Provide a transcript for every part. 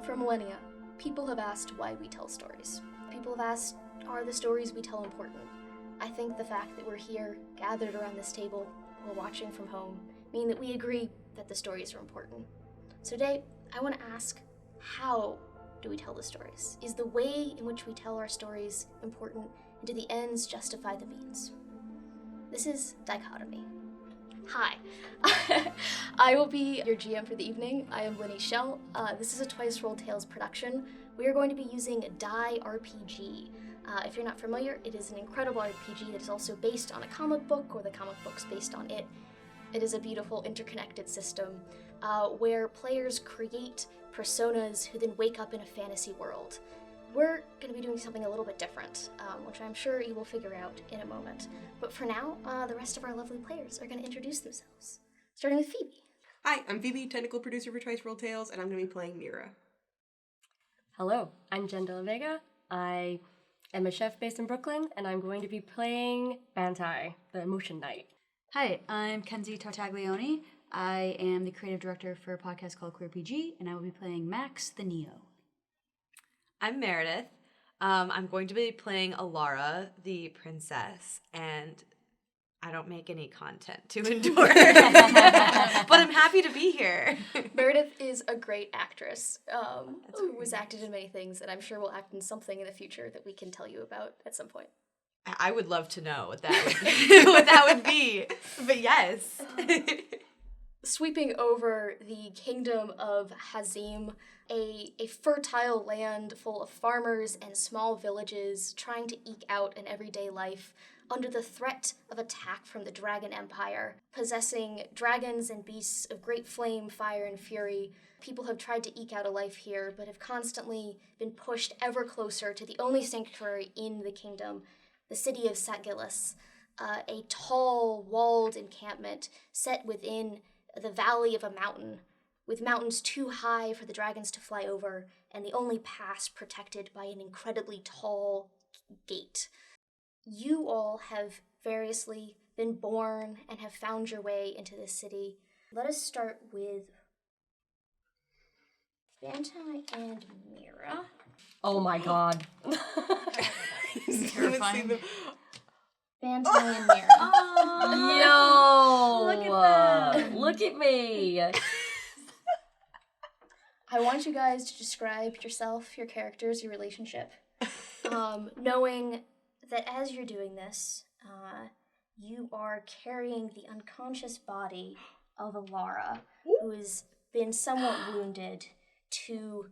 For millennia, people have asked why we tell stories. People have asked, are the stories we tell important? I think the fact that we're here, gathered around this table, or watching from home, mean that we agree that the stories are important. So today, I want to ask, how do we tell the stories? Is the way in which we tell our stories important, and do the ends justify the means? This is Dichotomy. Hi, I will be your GM for the evening. I am Linnie Schell. This is a Twice Rolled Tales production. We are going to be using Die RPG. If you're not familiar, it is an incredible RPG that is also based on a comic book, or the comic book's based on it. It is a beautiful interconnected system where players create personas who then wake up in a fantasy world. We're going to be doing something a little bit different, which I'm sure you will figure out in a moment. But for now, the rest of our lovely players are going to introduce themselves, starting with Phoebe. Hi, I'm Phoebe, technical producer for Twice Rolled Tales, and I'm going to be playing Mira. Hello, I'm Jenn de Vega. I am a chef based in Brooklyn, and I'm going to be playing Bantai, the Emotion Knight. Hi, I'm Kenzie Tartaglione. I am the creative director for a podcast called Queer PG, and I will be playing Max the Neo. I'm Meredith. I'm going to be playing Alara, the princess, and I don't make any content to endure, but I'm happy to be here. Meredith is a great actress who has acted in many things, and I'm sure will act in something in the future that we can tell you about at some point. I would love to know what that would be, but yes. Sweeping over the kingdom of Hazim, a fertile land full of farmers and small villages trying to eke out an everyday life under the threat of attack from the Dragon Empire. Possessing dragons and beasts of great flame, fire, and fury, people have tried to eke out a life here, but have constantly been pushed ever closer to the only sanctuary in the kingdom, the city of Satgilis, a tall, walled encampment set within the valley of a mountain, with mountains too high for the dragons to fly over, and the only pass protected by an incredibly tall gate. You all have variously been born and have found your way into this city. Let us start with Bantai and Mira. Oh my god. Terrifying. Bantai and Mira. Yo! Look at them. Look at me! I want you guys to describe yourself, your characters, your relationship, knowing that as you're doing this, you are carrying the unconscious body of Alara, who has been somewhat wounded, to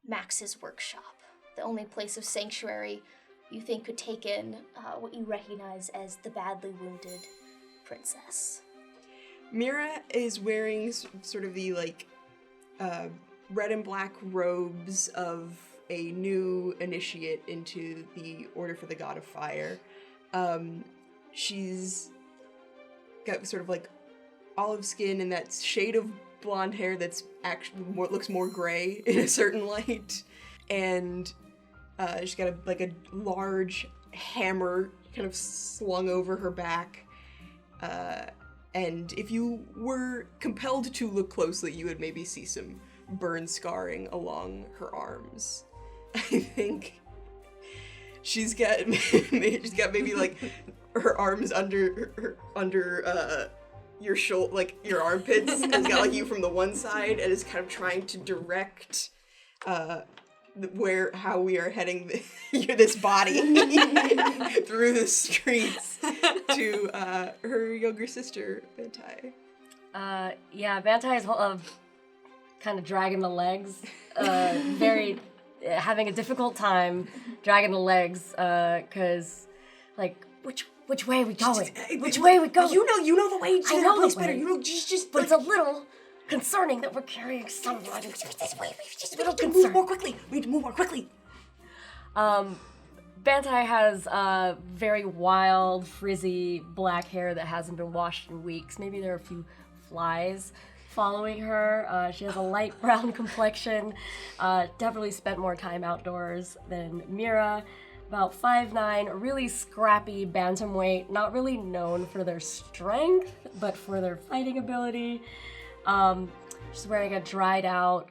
Max's workshop, the only place of sanctuary you think could take in what you recognize as the badly wounded princess. Mira is wearing sort of the, red and black robes of a new initiate into the Order for the God of Fire. She's got sort of olive skin and that shade of blonde hair that's actually looks more gray in a certain light, and she's got a large hammer kind of slung over her back. And if you were compelled to look closely, you would maybe see some burn scarring along her arms. I think she's got maybe her arms under your shoulder, your armpits, and it's got you from the one side, and is kind of trying to direct how we are heading this body through the streets to her younger sister, Bantai. Bantai is kind of dragging the legs, having a difficult time dragging the legs, because, which way are we going? Which way are we going? You know the way to I that know place the better. way. But it's a little concerning that we're carrying someone this way. We need to move more quickly. Bantai has very wild, frizzy black hair that hasn't been washed in weeks. Maybe there are a few flies following her. She has a light brown complexion. Definitely spent more time outdoors than Mira. About 5'9", really scrappy bantamweight, not really known for their strength, but for their fighting ability. She's wearing a dried out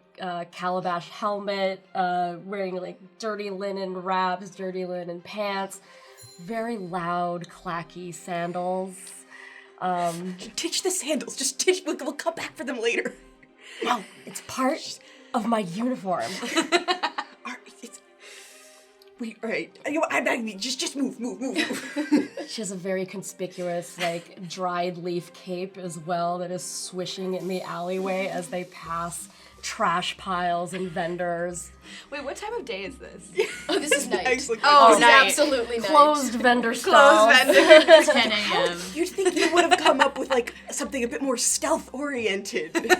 calabash helmet, wearing like dirty linen wraps, dirty linen pants, very loud, clacky sandals. Ditch the sandals. Just ditch. We'll come back for them later. No, it's part of my uniform. Wait, all right. Just move. She has a very conspicuous, like, dried leaf cape as well that is swishing in the alleyway as they pass trash piles and vendors. Wait, what time of day is this? Oh, this is night. Excellent. Oh, This is night. absolutely night. Closed vendor stalls. Closed vendor. 10 a.m. You'd think you would have come up with, like, something a bit more stealth-oriented.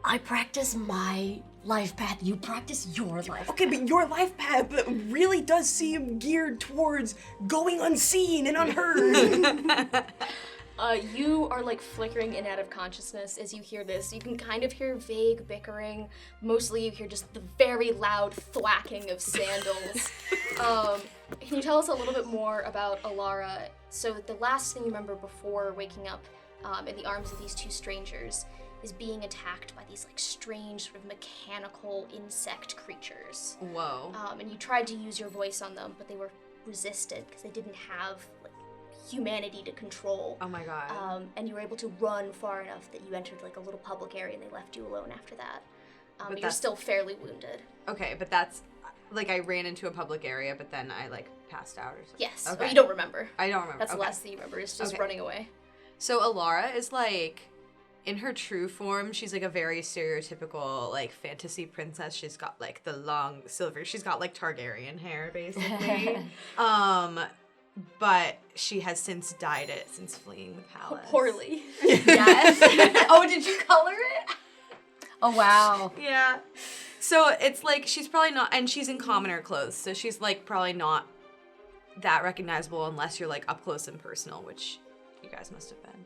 I practice my life path. You practice your life. Okay, but your life path really does seem geared towards going unseen and unheard. You are like flickering in and out of consciousness as you hear this. You can kind of hear vague bickering. Mostly you hear just the very loud thwacking of sandals. Can you tell us a little bit more about Alara? So the last thing you remember before waking up in the arms of these two strangers is being attacked by these like strange sort of mechanical insect creatures. Whoa. And you tried to use your voice on them, but they were resistant because they didn't have like humanity to control. Oh my god. And you were able to run far enough that you entered like a little public area and they left you alone after that. But you're that's- still fairly wounded. Okay, but that's like I ran into a public area, but then I like passed out or something. Yes. Okay. Or you don't remember. I don't remember. That's the Okay. last thing you remember, is just Okay. running away. So Alara is like, in her true form, she's like a very stereotypical like fantasy princess. She's got like the long silver. She's got like Targaryen hair basically. But she has since dyed it since fleeing the palace. Poorly. Yes. Oh, did you color it? Oh, wow. Yeah. So it's like she's probably not, and she's in commoner clothes, so she's like probably not that recognizable unless you're like up close and personal, which you guys must have been.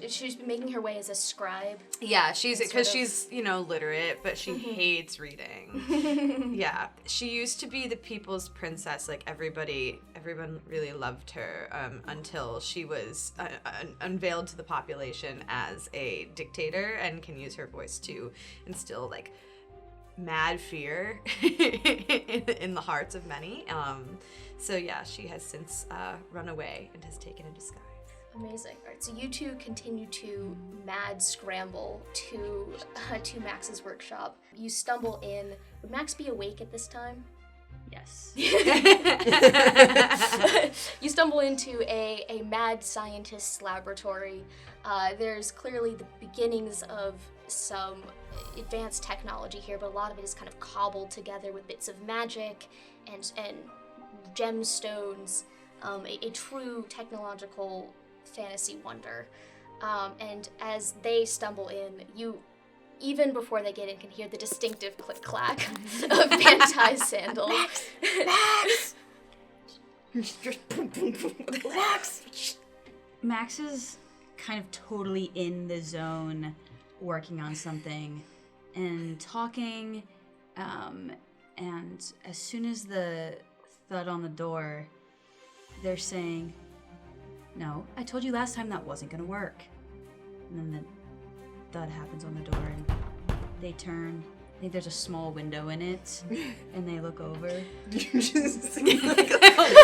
She's been making her way as a scribe. Yeah, she's Sort because of. she's, you know, literate, but she hates reading. Yeah, she used to be the people's princess. Like everyone really loved her until she was unveiled to the population as a dictator and can use her voice to instill like mad fear in the hearts of many. So yeah, she has since run away and has taken a disguise. Amazing. All right, so you two continue to mad scramble to Max's workshop. You stumble in. Would Max be awake at this time? Yes. You stumble into a mad scientist's laboratory. There's clearly the beginnings of some advanced technology here, but a lot of it is kind of cobbled together with bits of magic and gemstones. A true technological fantasy wonder. And as they stumble in, you, even before they get in, can hear the distinctive click-clack of Bantai sandals. Max! Max is kind of totally in the zone, working on something and talking. And as soon as the thud on the door, they're saying, "No, I told you last time that wasn't gonna work." And then the thud happens on the door and they turn. I think there's a small window in it, and they look over. You just see like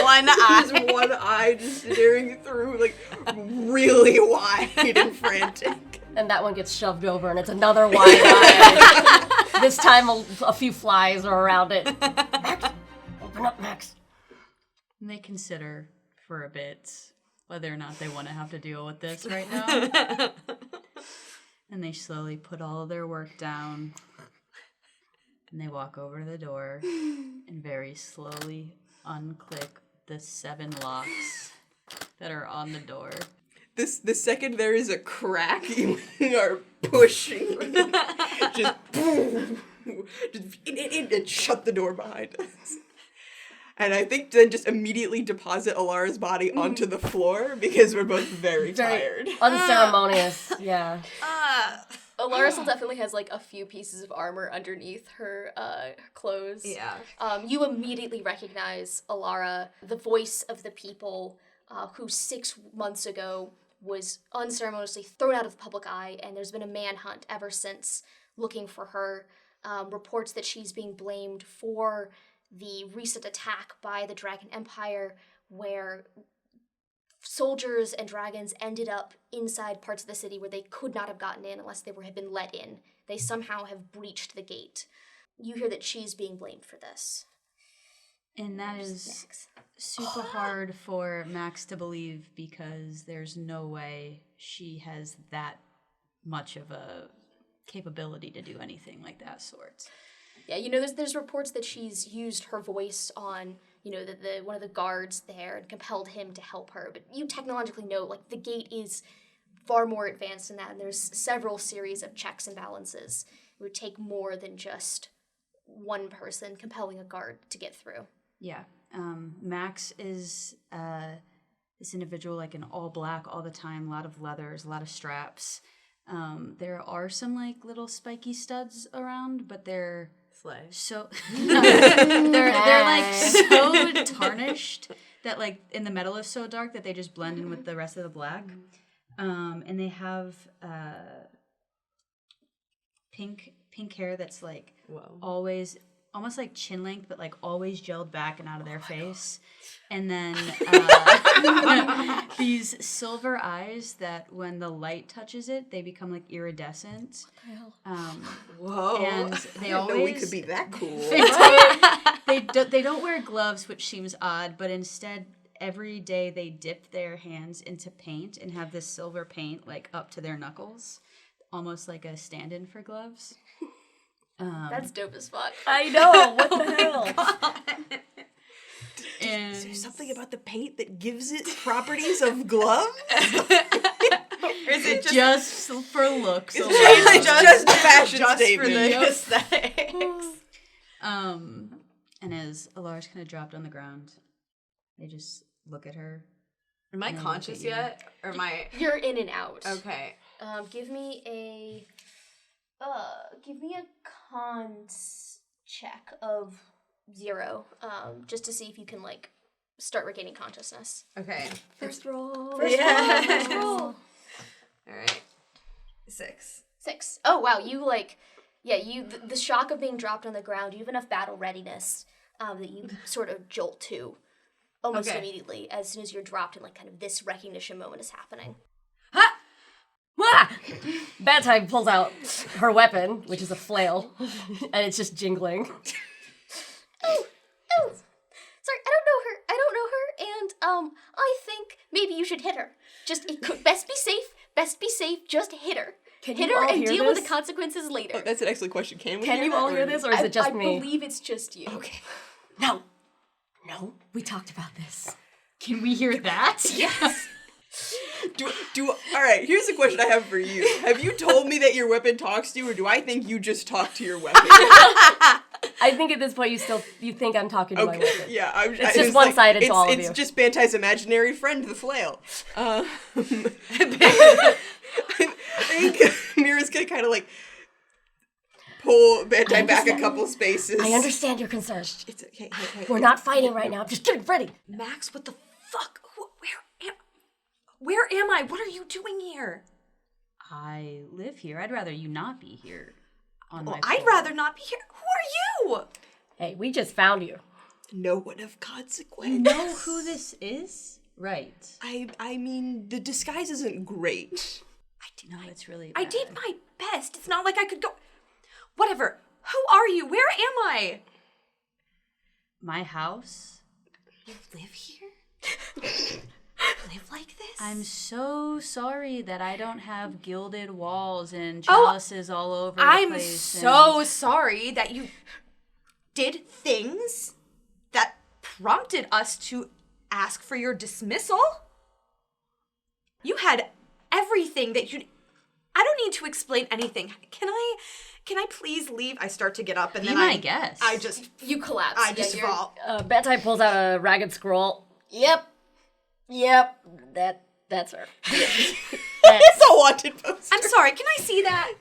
One eye. just one eye just staring through, like really wide and frantic. And that one gets shoved over, and it's another wide eye. This time, a few flies are around it. Max, open up, Max. And they consider for a bit whether or not they want to have to deal with this right now. And they slowly put all of their work down. And they walk over to the door and very slowly unclick the 7 locks that are on the door. The second there is a crack, you are pushing. Just boom. Just and shut the door behind us. And I think then just immediately deposit Alara's body onto the floor because we're both very tired. Unceremonious, yeah. Alara still definitely has like a few pieces of armor underneath her clothes. Yeah. You immediately recognize Alara, the voice of the people who 6 months ago was unceremoniously thrown out of the public eye, and there's been a manhunt ever since looking for her. reports that she's being blamed for the recent attack by the Dragon Empire, where soldiers and dragons ended up inside parts of the city where they could not have gotten in unless they had been let in. They somehow have breached the gate. You hear that she's being blamed for this. And that is super hard for Max to believe because there's no way she has that much of a capability to do anything like that sort. Yeah, there's reports that she's used her voice on, the one of the guards there and compelled him to help her. But you technologically know, like, the gate is far more advanced than that, and there's several series of checks and balances. It would take more than just one person compelling a guard to get through. Yeah. Max is this individual, like, in all black all the time, a lot of leathers, a lot of straps. There are some, like, little spiky studs around, but they're so they're like so tarnished that, like, in the metal is so dark that they just blend in with the rest of the black. And they have pink hair that's like always almost like chin length, but like always gelled back and out of their face. And then these silver eyes that when the light touches it, they become like iridescent. Whoa! And they I didn't know we always could be that cool. they don't wear gloves, which seems odd, but instead every day they dip their hands into paint and have this silver paint like up to their knuckles, almost like a stand-in for gloves. That's dope as fuck. I know. What the hell? And Is there something about the paint that gives it properties of gloves? Is it just for looks? It's just a fashion statement. for the aesthetics? And as Alar's kind of dropped on the ground, they just look at her. Am I conscious yet? Or am I... You're in and out. Okay. Give me a cons check of 0, just to see if you can, like, start regaining consciousness. Okay. First roll. First roll. All right. 6. 6. Oh, wow. You, like, the shock of being dropped on the ground, you have enough battle readiness that you sort of jolt to almost immediately as soon as you're dropped and, like, kind of this recognition moment is happening. Ha! Ah! Bad Time pulls out her weapon, which is a flail, and it's just jingling. Oh, sorry, I don't know her, and, I think maybe you should hit her. Best be safe, just hit her. Hit her and deal with the consequences later. Oh, that's an excellent question. Can we Can you all hear this, or is it just me? I believe it's just you. Okay. No, we talked about this. Can we hear that? Yes. All right, here's a question I have for you. Have you told me that your weapon talks to you, or do I think you just talk to your weapon? I think at this point you think I'm talking to my weapon. Yeah, It's just one-sided to all of you. It's just Bantai's imaginary friend, the flail. I think Mira's gonna kind of like pull Bantai back a couple spaces. I understand your concerns. It's okay. We're not fighting right now. I'm just getting ready. Max, what the fuck? Where am I? What are you doing here? I live here. I'd rather you not be here. I'd rather not be here. Who are you? Hey, we just found you. No one of consequence. You know who this is? Right. I mean, the disguise isn't great. It's really I bad. did my best. It's not like I could go... Whatever. Who are you? Where am I? My house? You live here? Live like this? I'm so sorry that I don't have gilded walls and chalices all over the I'm place. so sorry that you did things that prompted us to ask for your dismissal. You had everything that you... I don't need to explain anything. Can I please leave? I start to get up and then I guess. You collapse. I just fall. Bantai pulls out a ragged scroll. Yep, that's her. It's a wanted poster. I'm sorry, can I see that?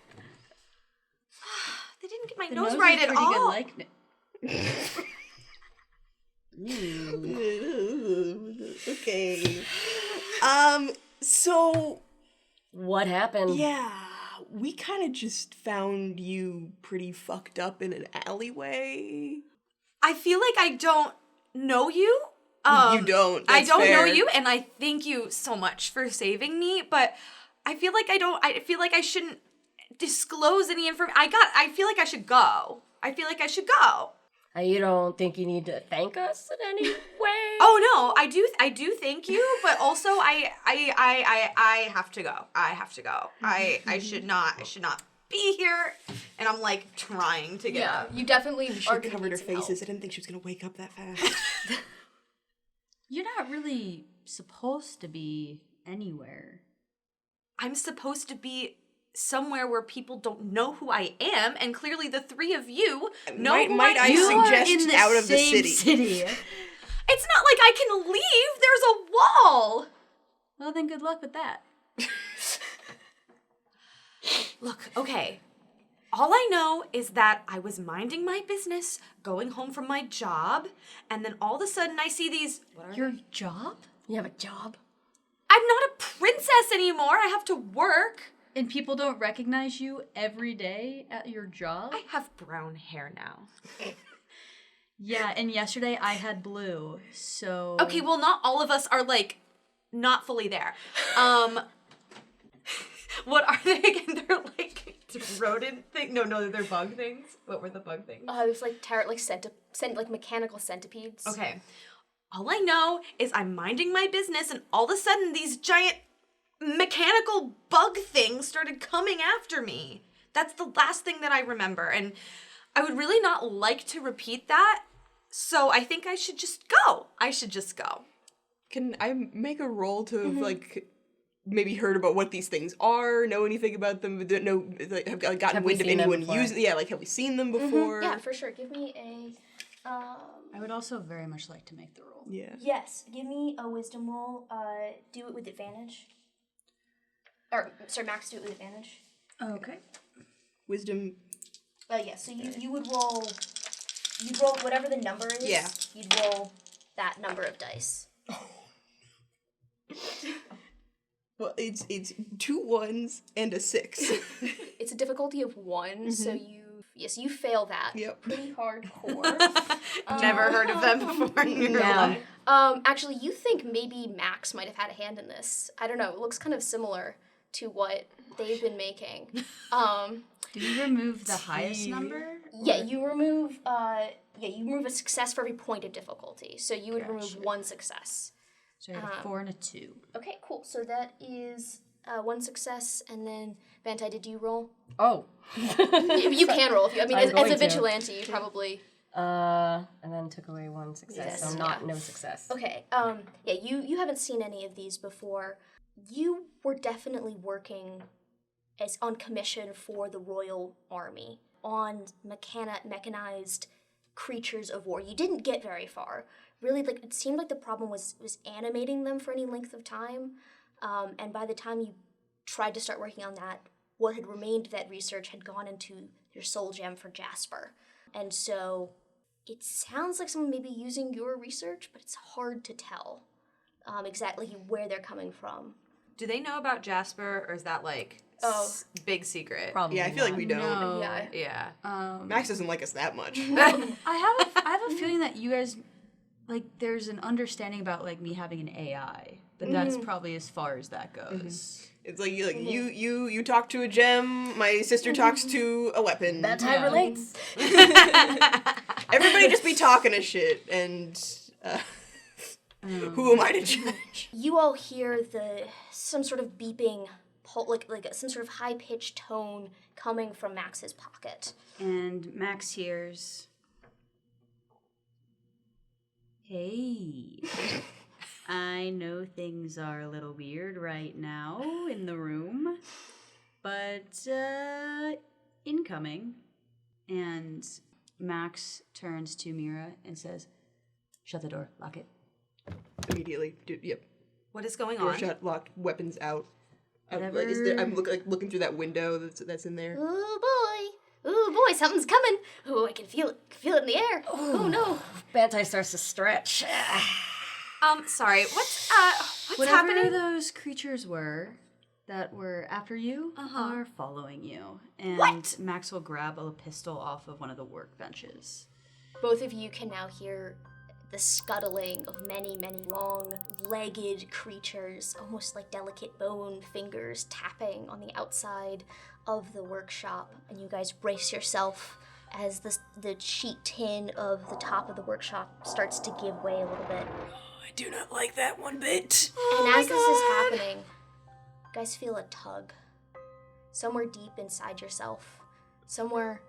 They didn't get my nose is right at pretty all. Good Okay. So... What happened? Yeah, We kind of just found you pretty fucked up in an alleyway. I feel like I don't know you. You don't. I That's don't know fair. you, and I thank you so much for saving me, but I feel like I feel like I shouldn't disclose any information. I feel like I should go. You don't think you need to thank us in any way? Oh no, I do thank you, but also I have to go. I should not be here, and I'm like trying to get up. you definitely She are gonna covered her need some help. faces. I didn't think she was gonna wake up that fast. You're not really supposed to be anywhere. I'm supposed to be somewhere where people don't know who I am, and clearly the three of you know who might I I am. suggest in the out of the same city? It's not like I can leave. There's a wall. Well, then good luck with that. Look, okay. All I know is that I was minding my business, going home from my job, and then all of a sudden I see these. What are Your job? You have a job? I'm not a princess anymore. I have to work. And people don't recognize you every day at your job? I have brown hair now. Yeah, and yesterday I had blue, so... Okay, well, not all of us are, like, not fully there. What are they again? They're, like, rodent thing? No, they're bug things. What were the bug things? It was like mechanical centipedes. Okay. All I know is I'm minding my business, and all of a sudden these giant mechanical bug things started coming after me. That's the last thing that I remember, and I would really not like to repeat that, so I think I should just go. Can I make a roll to have, like, maybe heard about what these things are, know anything about them, have gotten wind of anyone using? Yeah, like, have we seen them before? Yeah, for sure. Give me a. I would also very much like to make the roll. Yeah. Yes, give me a wisdom roll. Do it with advantage. Or, sorry, Max, do it with advantage. Okay. Wisdom. Yeah, so you would roll. You'd roll whatever the number is. Yeah. You'd roll that number of dice. Well, it's 2 1s and a 6. It's a difficulty of 1, so you fail that. Yep. Pretty hardcore. Never heard of them before in your life. Actually, you think maybe Max might have had a hand in this. I don't know. It looks kind of similar to what they've been making. Do you remove the highest number? Yeah, you remove a success for every point of difficulty. So you would remove 1 success. So I have a 4 and a 2. Okay, cool. So that is 1 success, and then Vantai, did you roll? Oh. You can roll. As going a to. vigilante, you probably. And then took away 1 success, Yes, so no success. Okay. You haven't seen any of these before. You were definitely working on commission for the Royal Army on mechanized creatures of war. You didn't get very far. Really, like, it seemed like the problem was animating them for any length of time. And by the time you tried to start working on that, what had remained of that research had gone into your soul gem for Jasper. And so it sounds like someone may be using your research, but it's hard to tell exactly where they're coming from. Do they know about Jasper, or is that, like, big secret? Probably. Yeah, I feel like we don't. No. Yeah. Max doesn't like us that much. I have a feeling that you guys, like, there's an understanding about, like, me having an AI, but that's probably as far as that goes. It's like you talk to a gem, my sister talks to a weapon. That time relates. Everybody just be talking a shit, and who am I to judge? You all hear some sort of beeping, like some sort of high-pitched tone coming from Max's pocket. And Max hears, "Hey, I know things are a little weird right now in the room, but incoming." And Max turns to Mira and says, "Shut the door, lock it." Immediately, yep. What is going Door on? shut, locked, weapons out. Whatever. I'm looking through that window that's in there. Ooh boy, something's coming. Oh, I can feel it in the air. Oh no. Bantai starts to stretch. Sorry, what's Whatever happening? those creatures were, that were after you are following you. And What? Max will grab a pistol off of one of the workbenches. Both of you can now hear the scuttling of many, many long-legged creatures, almost like delicate bone fingers tapping on the outside of the workshop. And you guys brace yourself as the sheet tin of the top of the workshop starts to give way a little bit. I do not like that one bit. And as this is happening, you guys feel a tug. Somewhere deep inside yourself. Somewhere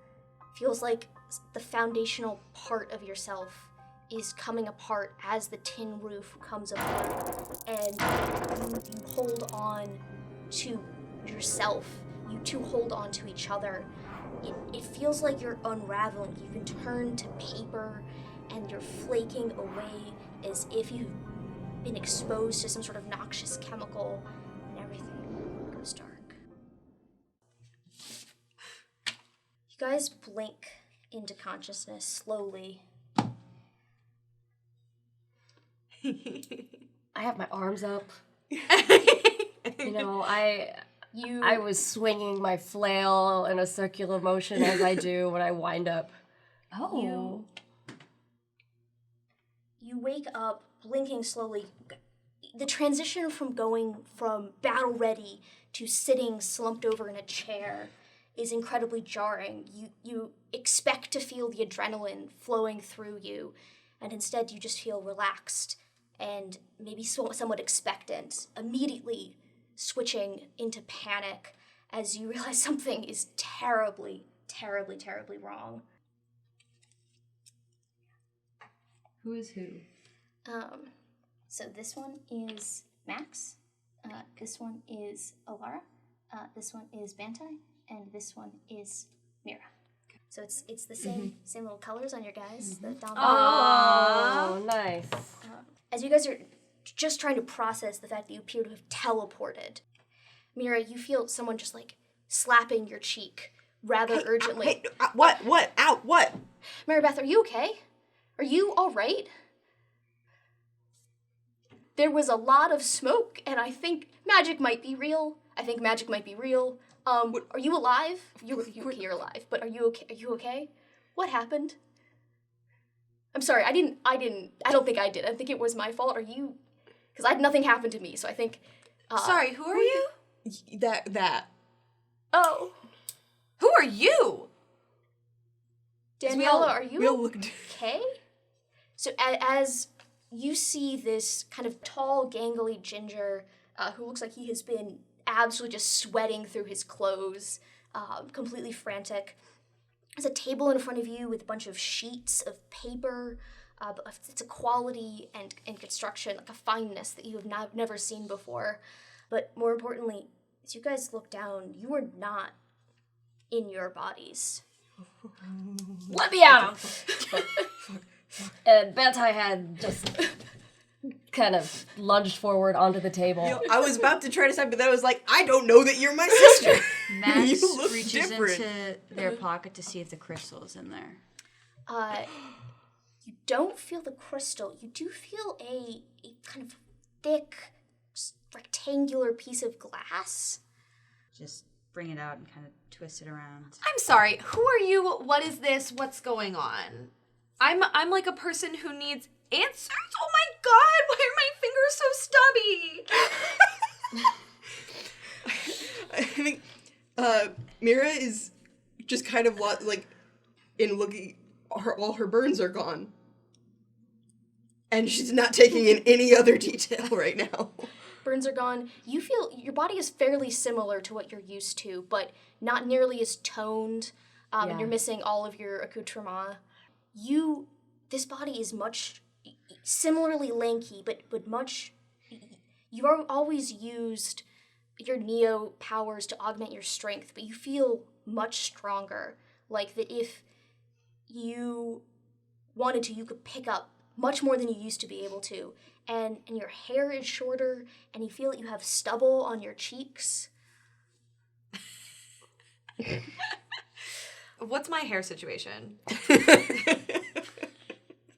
feels like the foundational part of yourself is coming apart as the tin roof comes apart. And you hold on to yourself. You two hold on to each other. It feels like you're unraveling. You can turn to paper and you're flaking away as if you've been exposed to some sort of noxious chemical, and everything goes dark. You guys blink into consciousness slowly. I have my arms up. You know, I was swinging my flail in a circular motion as I do when I wind up. Oh. You wake up, blinking slowly. The transition from going from battle ready to sitting slumped over in a chair is incredibly jarring. You expect to feel the adrenaline flowing through you, and instead you just feel relaxed and maybe somewhat expectant, immediately switching into panic as you realize something is terribly, terribly, terribly wrong. Who is who? So this one is Max, this one is Alara, this one is Bantai, and this one is Mira. So it's the same little colors on your guys. The Dom. Oh, nice. As you guys are just trying to process the fact that you appear to have teleported, Mira, you feel someone just like slapping your cheek rather urgently. What? Ow, what? Maribeth, are you okay? Are you all right? There was a lot of smoke, and I think magic might be real. Are you alive? You're alive, but are you okay? Are you okay? What happened? I'm sorry, I don't think I did. I think it was my fault. Are you? Because nothing happened to me, so I think. Sorry, who are you? That. Oh, Who are you? Daniela, are you we all looked. okay? So as you see this kind of tall, gangly ginger who looks like he has been absolutely just sweating through his clothes, completely frantic. There's a table in front of you with a bunch of sheets of paper. It's a quality and construction, like a fineness that you have never seen before. But more importantly, as you guys look down, you are not in your bodies. Let me out! And Bantai had just kind of lunged forward onto the table. You know, I was about to try to say, but then I was like, I don't know that you're my sister. Max You look reaches different. into their pocket to see if the crystal is in there. You don't feel the crystal. You do feel a kind of thick, rectangular piece of glass. Just bring it out and kind of twist it around. I'm sorry. Who are you? What is this? What's going on? I'm like a person who needs answers. Oh my god! Why are my fingers so stubby? I think Mira is just kind of in looking. All her burns are gone, and she's not taking in any other detail right now. Burns are gone. You feel your body is fairly similar to what you're used to, but not nearly as toned. And you're missing all of your accoutrement. This body is much similarly lanky, but much. You've always used your Neo powers to augment your strength, but you feel much stronger. Like that if you wanted to, you could pick up much more than you used to be able to. And your hair is shorter, and you feel that you have stubble on your cheeks. What's my hair situation?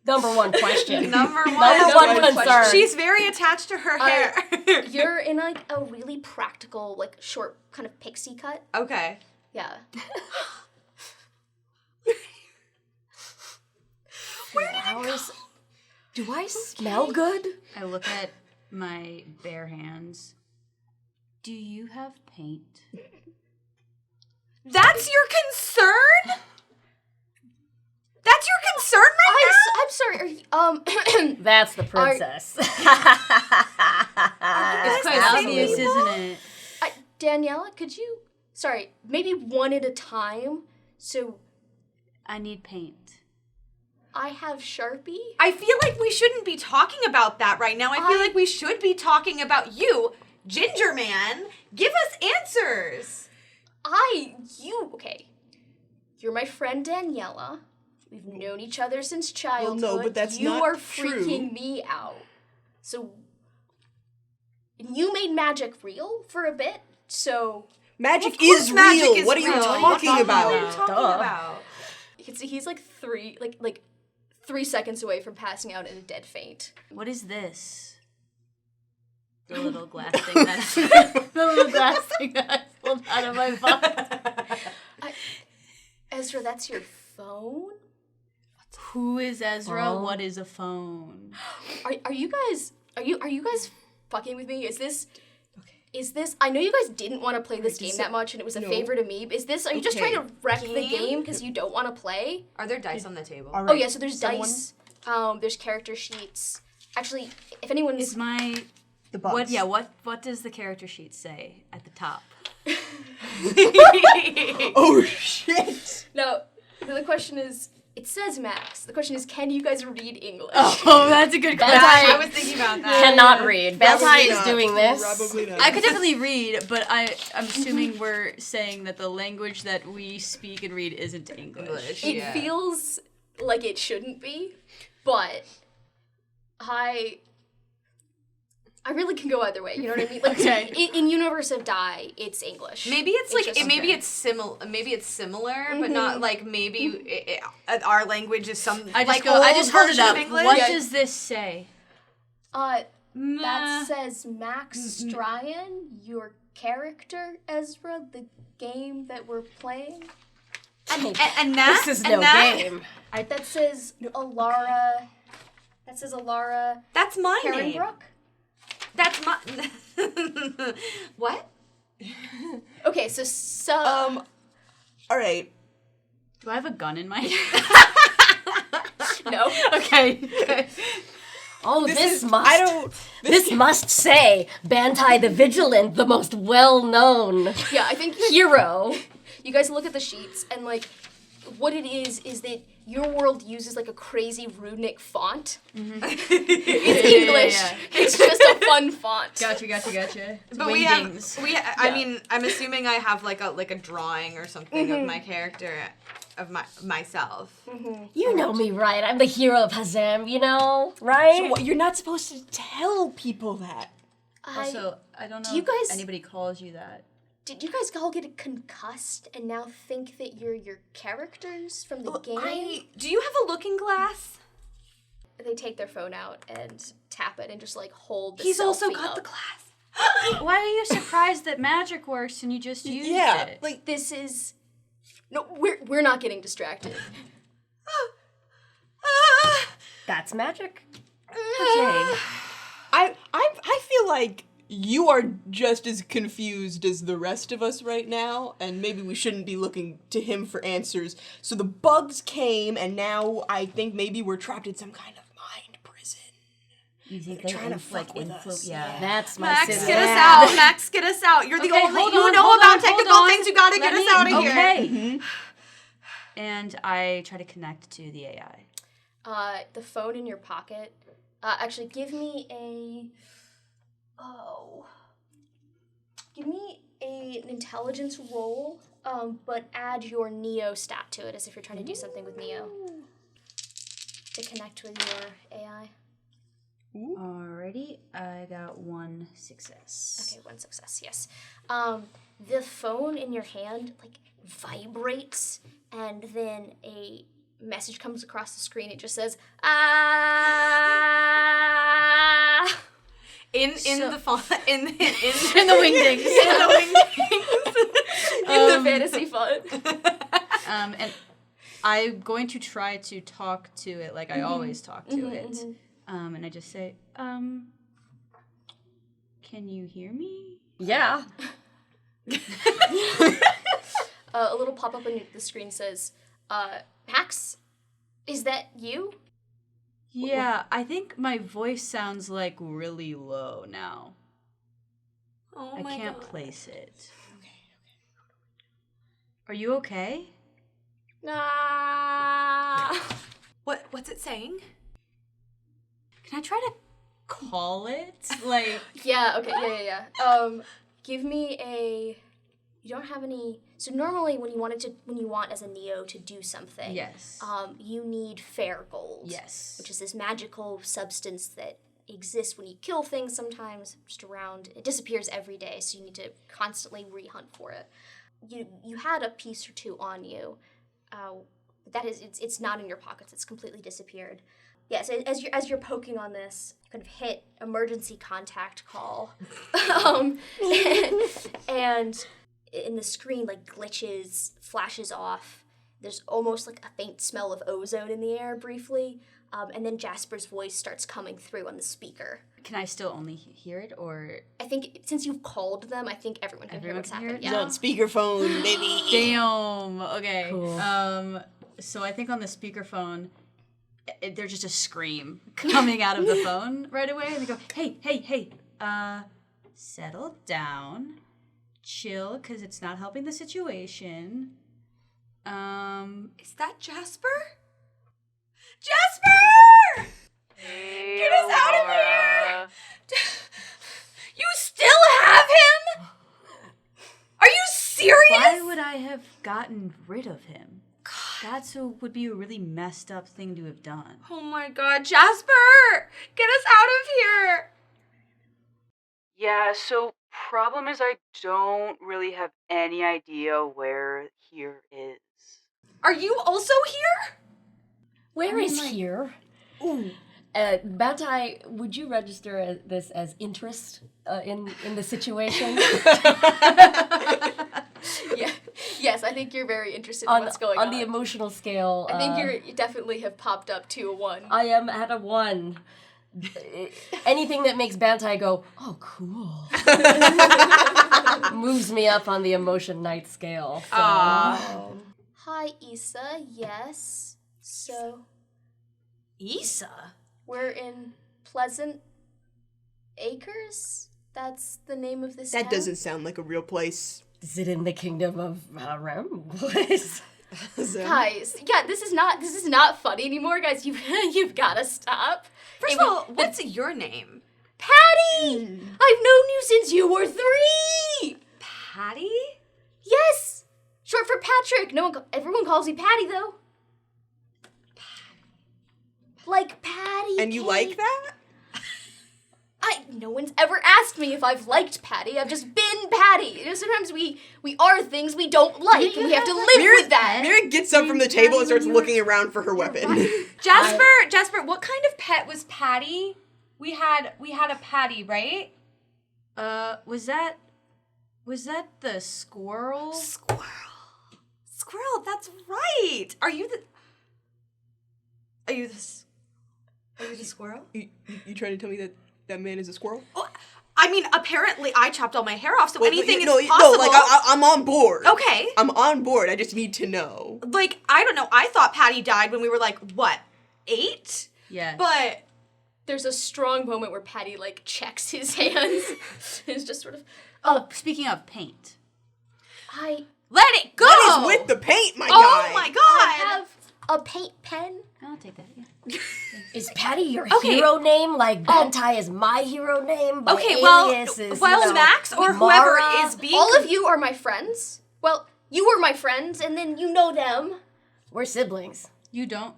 Number one question. Number Number one concern. She's very attached to her hair. You're in like a really practical, like short kind of pixie cut. Okay. Yeah. Flowers. Do I smell good? I look at my bare hands. Do you have paint? That's your concern? That's your concern right now? I'm sorry. Are you, That's the princess. It's quite obvious, isn't it? Daniela, could you? Sorry, maybe one at a time. So I need paint. I have Sharpie. I feel like we shouldn't be talking about that right now. I feel like we should be talking about you, Ginger Man. Give us answers. Okay. You're my friend Daniela. We've known each other since childhood. Well, no, but that's you not are true. freaking me out. So you made magic real for a bit. So Magic Of course is magic real. is What are you real. talking about? What are you talking about? you can see he's like 3 seconds away from passing out in a dead faint. What is this? The little glass thing that The little glass thing that I pulled out of my box. Ezra, that's your phone? Who is Ezra? Phone? What is a phone? Are you guys fucking with me? Is this I know you guys didn't want to play this game that much and it was a favor to me. Are you just trying to wreck the game because you don't want to play? Are there dice on the table? All right. Oh yeah, so there's dice. There's character sheets. Actually, if anyone's Is my The box. what does the character sheet say at the top? Oh shit! No, the question is, it says Max. The question is, can you guys read English? Oh, that's a good question. I was thinking about that. Cannot read. Probably Bantai is not. doing this. Probably not. I could definitely read, but I'm assuming we're saying that the language that we speak and read isn't English. It feels like it shouldn't be, but I really can go either way. You know what I mean? Like Okay. in Universe of Die, it's English. Maybe it's like just- maybe it's similar. Maybe it's similar, but not like maybe our language is some I just like go. I old just hold it version up. of English. What does this say? That says Max Stryan, your character, Ezra, the game that we're playing. and that This is and no that, game. That says Alara. That says Alara That's my name. Herrenbrook. That's my. What? Okay, so All right. Do I have a gun in my hand? no. Okay. Oh, this must. I don't. This must say Bantai the Vigilant, the most well-known Yeah, I think hero. you guys look at the sheets and like what it is that your world uses like a crazy runic font. It's English. yeah. It's just a fun font. Gotcha. But I mean, I'm assuming I have like a drawing or something of my character, of myself. You know me, right? I'm the hero of Hazem, you know, right? What, you're not supposed to tell people that. Also, I don't know Do you guys- if anybody calls you that. Did you guys all get concussed and now think that you're your characters from the game? Do you have a looking glass? They take their phone out and tap it and just like hold the He's also selfie got up. the glass. Why are you surprised that magic works and you just used Yeah, it? like This is no, we're not getting distracted. That's magic. I feel like you are just as confused as the rest of us right now, and maybe we shouldn't be looking to him for answers. So the bugs came, and now I think maybe we're trapped in some kind of mind prison. You think They're trying to fuck with us. Yeah. That's my Max, sister. get us out. Max, get us out. You're the Okay, only hold you on, know hold about on, hold technical on. things. You gotta get us out of here. Okay. And I try to connect to the AI. The phone in your pocket. Actually, give me an intelligence roll, but add your Neo stat to it as if you're trying to do something with Neo. To connect with your AI. Alrighty, I got 1 success. Okay, 1 success, yes. The phone in your hand, like, vibrates, and then a message comes across the screen. It just says, ah. In the font, in the wingdings. In the wingdings. In the fantasy font. And I'm going to try to talk to it like I always talk to it. And I just say, can you hear me? Yeah. A little pop-up on the screen says, Max, is that you? Yeah, I think my voice sounds like really low now. Oh I my can't God. place it. Are you okay? Nah. What's it saying? Can I try to call it? Like, Yeah, okay, yeah. Give me a... You don't have any... So normally when you want as a Neo to do something, yes. You need fair gold. Yes. Which is this magical substance that exists when you kill things sometimes, just around. It disappears every day, so you need to constantly re-hunt for it. You had a piece or two on you. That is, it's not in your pockets. It's completely disappeared. Yes, as you're poking on this, you kind of hit emergency contact call, and in the screen like glitches, flashes off. There's almost like a faint smell of ozone in the air briefly, and then Jasper's voice starts coming through on the speaker. Can I still only hear it, or? I think since you've called them, I think everyone can hear what's happening. He's on speakerphone, baby. Damn. Okay. Cool. So I think on the speakerphone, there's just a scream coming out of the phone right away, and they go, "Hey, settle down, chill, because it's not helping the situation." Is that Jasper? Jasper! Get us out of here! You still have him? Are you serious? Why would I have gotten rid of him? Would be a really messed up thing to have done. Oh my God, Jasper! Get us out of here! Yeah, so problem is I don't really have any idea where here is. Are you also here? Where is here? Ooh. Batai, would you register this as interest in the situation? Yeah. Yes, I think you're very interested in what's going on. On the emotional scale. I think you definitely have popped up to a 1. I am at a 1. Anything that makes Bantai go, oh, cool, moves me up on the emotion night scale. So. Hi, Issa. Yes. So, Issa? we're in Pleasant Acres? That's the name of this That town? doesn't sound like a real place. Is it in the kingdom of Ramboys? Guys, yeah, this is not funny anymore, guys. You've got to stop. First of all, what's your name? Patty! I've known you since you were 3! Patty? Yes! Short for Patrick. Everyone calls me Patty, though. Like Patty. And you like that? No one's ever asked me if I've liked Patty. I've just been Patty. You know, sometimes we are things we don't like, and we have to live with that. Mira gets up from the table and starts looking around for her weapon. Jasper, what kind of pet was Patty? We had a Patty, right? Was that the squirrel? Squirrel, that's right. Are you the squirrel? You trying to tell me that man is a squirrel? Oh, I mean, apparently I chopped all my hair off, so anything is no, possible. No, like I'm on board. Okay. I'm on board. I just need to know. Like, I don't know. I thought Patty died when we were like, what, 8? Yeah. But There's a strong moment where Patty, like, checks his hands. It's just sort of, Speaking of paint. let it go. What is with the paint, my guy? Oh my God. I have a paint pen. I'll take that, yeah. Is Patty your Okay. hero name? Like Bantai is my hero name? My Okay, well, alias is, you know, Max or whoever Mara? is being All of you are my friends. Well, you were my friends, and then you know them. We're siblings. You don't.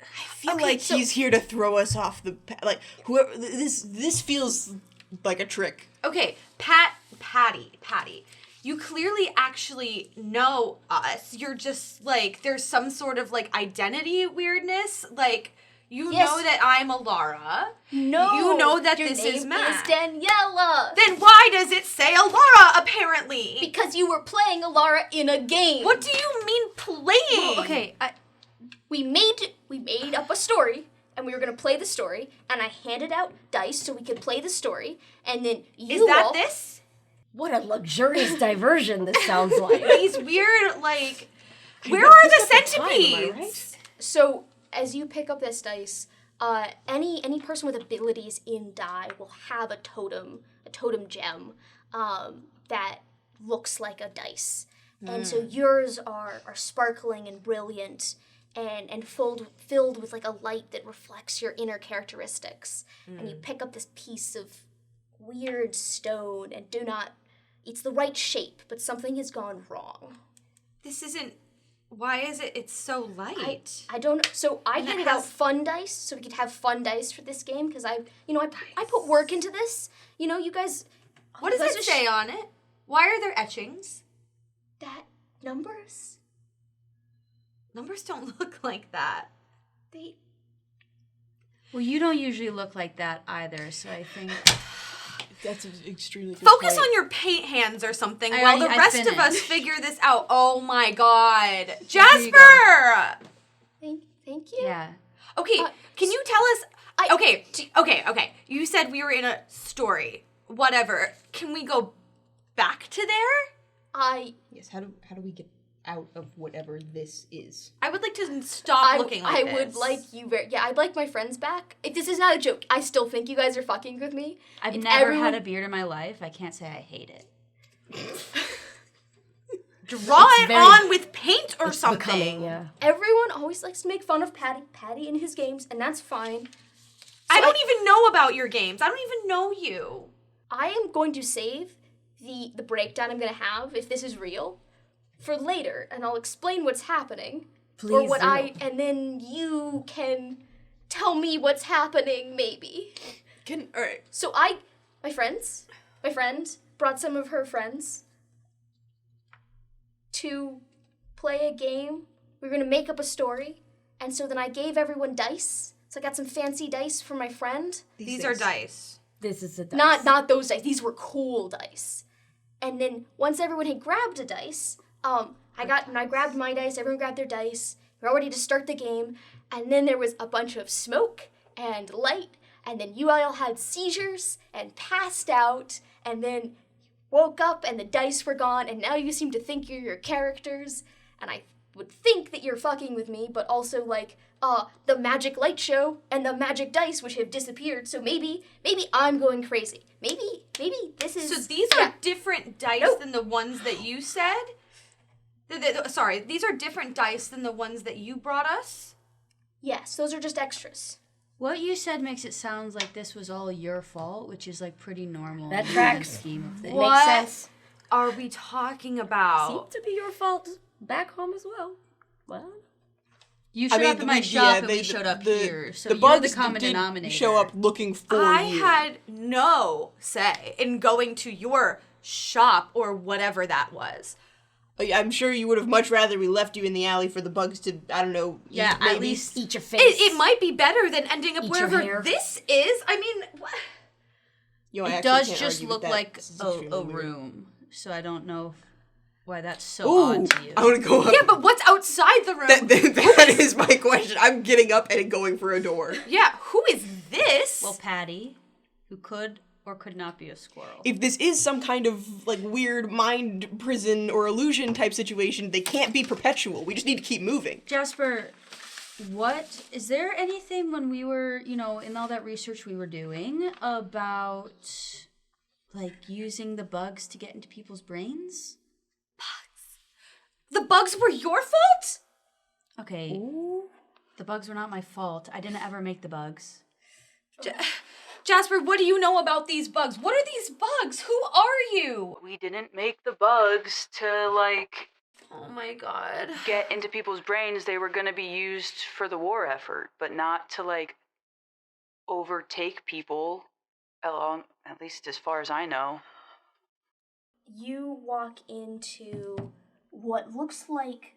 I feel like he's here to throw us off the like whoever this feels like a trick. Okay, Patty. you clearly actually know us. You're just, like, there's some sort of, like, identity weirdness. Like, you know that I'm Alara. No. You know that your this name is Matt. Daniela. Then why does it say Alara, apparently? Because you were playing Alara in a game. What do you mean playing? Well, okay, We made up a story, and we were gonna play the story, and I handed out dice so we could play the story, and then Is that this? What a luxurious diversion this sounds like. These weird, like, where are the centipedes? Right? So as you pick up this dice, any person with abilities in die will have a totem gem that looks like a dice. And so yours are sparkling and brilliant and filled with like a light that reflects your inner characteristics. And you pick up this piece of weird stone and it's the right shape, but something has gone wrong. This isn't, why is it's so light? I don't know. So I And it handed out has- fun dice so we could have fun dice for this game because I put work into this. You know, you guys. What you does guys it are say on it? Why are there etchings? that numbers? Numbers don't look like that. They. well, you don't usually look like that either, so I think... That's an extremely good Focus point. on your paint hands or something I while the already- I rest of us finished. figure this out. Oh my god. Here you Jasper! Thank you. Yeah. Okay, can you tell us... Okay. You said we were in a story. Whatever. Can we go back to there? Yes, how do we get out of whatever this is? I would like to stop looking like this. I would like you I'd like my friends back. If this is not a joke, I still think you guys are fucking with me. I've If never everyone- had a beard in my life. I can't say I hate it. Draw it very- on with paint or something. Becoming, yeah. Everyone always likes to make fun of Patty in his games, and that's fine. I don't even know about your games. I don't even know you. I am going to save the breakdown I'm going to have, if this is real, for later, and I'll explain what's happening. Please do. And then you can tell me what's happening, maybe. Alright. So my friend brought some of her friends to play a game. We were going to make up a story, and so then I gave everyone dice. So I got some fancy dice for my friend. These are dice. This is a dice. Not those dice. These were cool dice. And then once everyone had grabbed a dice, I grabbed my dice. Everyone grabbed their dice. We were ready to start the game. And then there was a bunch of smoke and light. And then you all had seizures and passed out. And then woke up and the dice were gone. And now you seem to think you're your characters. And I would think that you're fucking with me, but also like the magic light show and the magic dice, which have disappeared. So maybe I'm going crazy. Maybe this is. So these are different dice than the ones that you said? Sorry, these are different dice than the ones that you brought us? Yes, those are just extras. What you said makes it sound like this was all your fault, which is like pretty normal. That in the tracks. scheme of things. What? Makes sense. Are we talking about? Seemed to be your fault back home as well. Well, You showed up at my shop and we showed up here, so you're the common did denominator. show up looking for I you. had no say in going to your shop or whatever that was. I'm sure you would have much rather we left you in the alley for the bugs to, I don't know, Yeah, eat, maybe. at least eat your face. It might be better than ending up Eat your wherever hair. this is. I mean, what? You know, I it actually does can't just argue look with that. like This is a extremely weird. room, so I don't know why that's so Ooh, odd to you. I want to go up. Yeah, but what's outside the room? That is my question. I'm getting up and going for a door. Yeah, who is this? Well, Patty, who could or could not be a squirrel. If this is some kind of like weird mind prison or illusion type situation, they can't be perpetual. We just need to keep moving. Jasper, what is there anything when we were, in all that research we were doing about like using the bugs to get into people's brains? The bugs were your fault? Okay. The bugs were not my fault. I didn't ever make the bugs. Jasper, what do you know about these bugs? What are these bugs? Who are you? We didn't make the bugs to, like, Oh my god. get into people's brains. They were going to be used for the war effort, but not to, like, overtake people, along, at least as far as I know. you walk into what looks like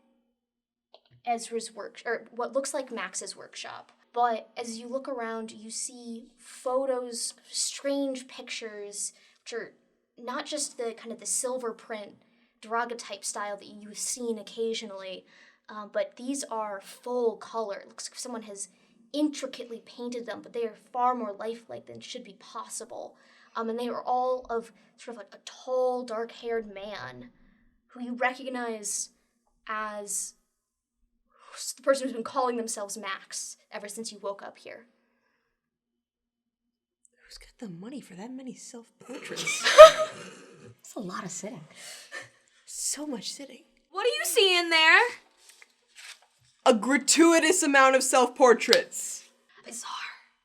Ezra's work, or what looks like Max's workshop. But as you look around, you see photos, strange pictures, which are not just the kind of the silver print, daguerreotype style that you've seen occasionally, but these are full color. It looks like someone has intricately painted them, but they are far more lifelike than should be possible. And they are all of sort of like a tall, dark-haired man who you recognize as the person who's been calling themselves Max ever since you woke up here. Who's got the money for that many self-portraits? That's a lot of sitting. So much sitting. What are you seeing there? A gratuitous amount of self-portraits. Bizarre.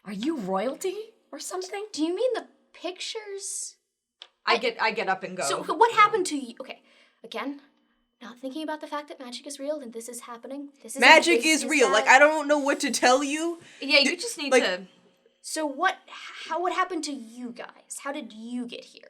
Are you royalty or something? Do you mean the pictures? I get up and go. So what happened to you? Okay, again, not thinking about the fact that magic is real and this is happening. Magic is real. Like, I don't know what to tell you. Yeah, you just need like, to... So what happened to you guys? How did you get here?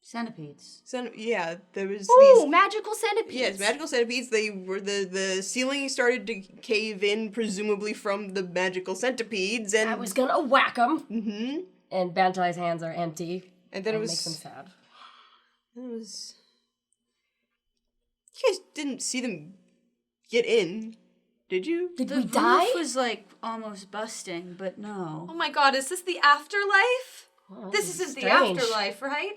Centipedes. Yeah, there was Ooh, these... magical centipedes. Yes, magical centipedes. They were the ceiling started to cave in, presumably from the magical centipedes, and I was gonna whack them. Mm-hmm. And Bantai's hands are empty. And then it was makes him sad. It was. You guys didn't see them get in, did you? Did The we die? roof was like almost busting, but no. Oh my god, is this the afterlife? Well, This isn't the strange. afterlife, right?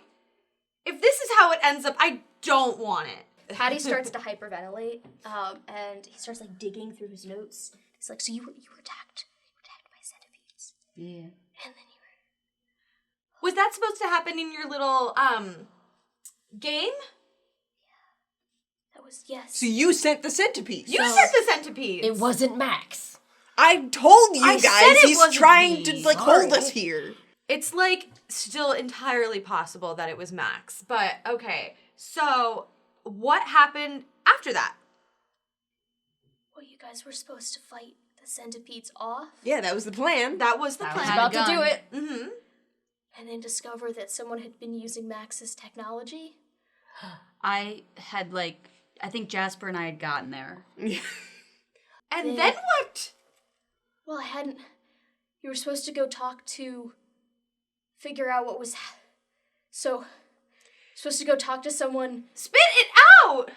If this is how it ends up, I don't want it. Patty starts to hyperventilate, and he starts like digging through his notes. He's like, "So you were attacked. You were attacked by centipedes, Yeah. and then you were." Was that supposed to happen in your little, game? That was yes. So you sent the centipedes. You sent the centipedes! It wasn't Max. I told you I guys said it he's wasn't trying me. to like Sorry. hold us here. It's, like, still entirely possible that it was Max. But, okay. So, what happened after that? Well, you guys were supposed to fight the centipedes off, Yeah, that was the plan. That was the That was plan. About to do gun. it. Mm-hmm. and then discover that someone had been using Max's technology. I had like, I think Jasper and I had gotten there. And then what? Well, I hadn't. You were supposed to go talk to. Figure out what was. So. Supposed to go talk to someone. Spit it out!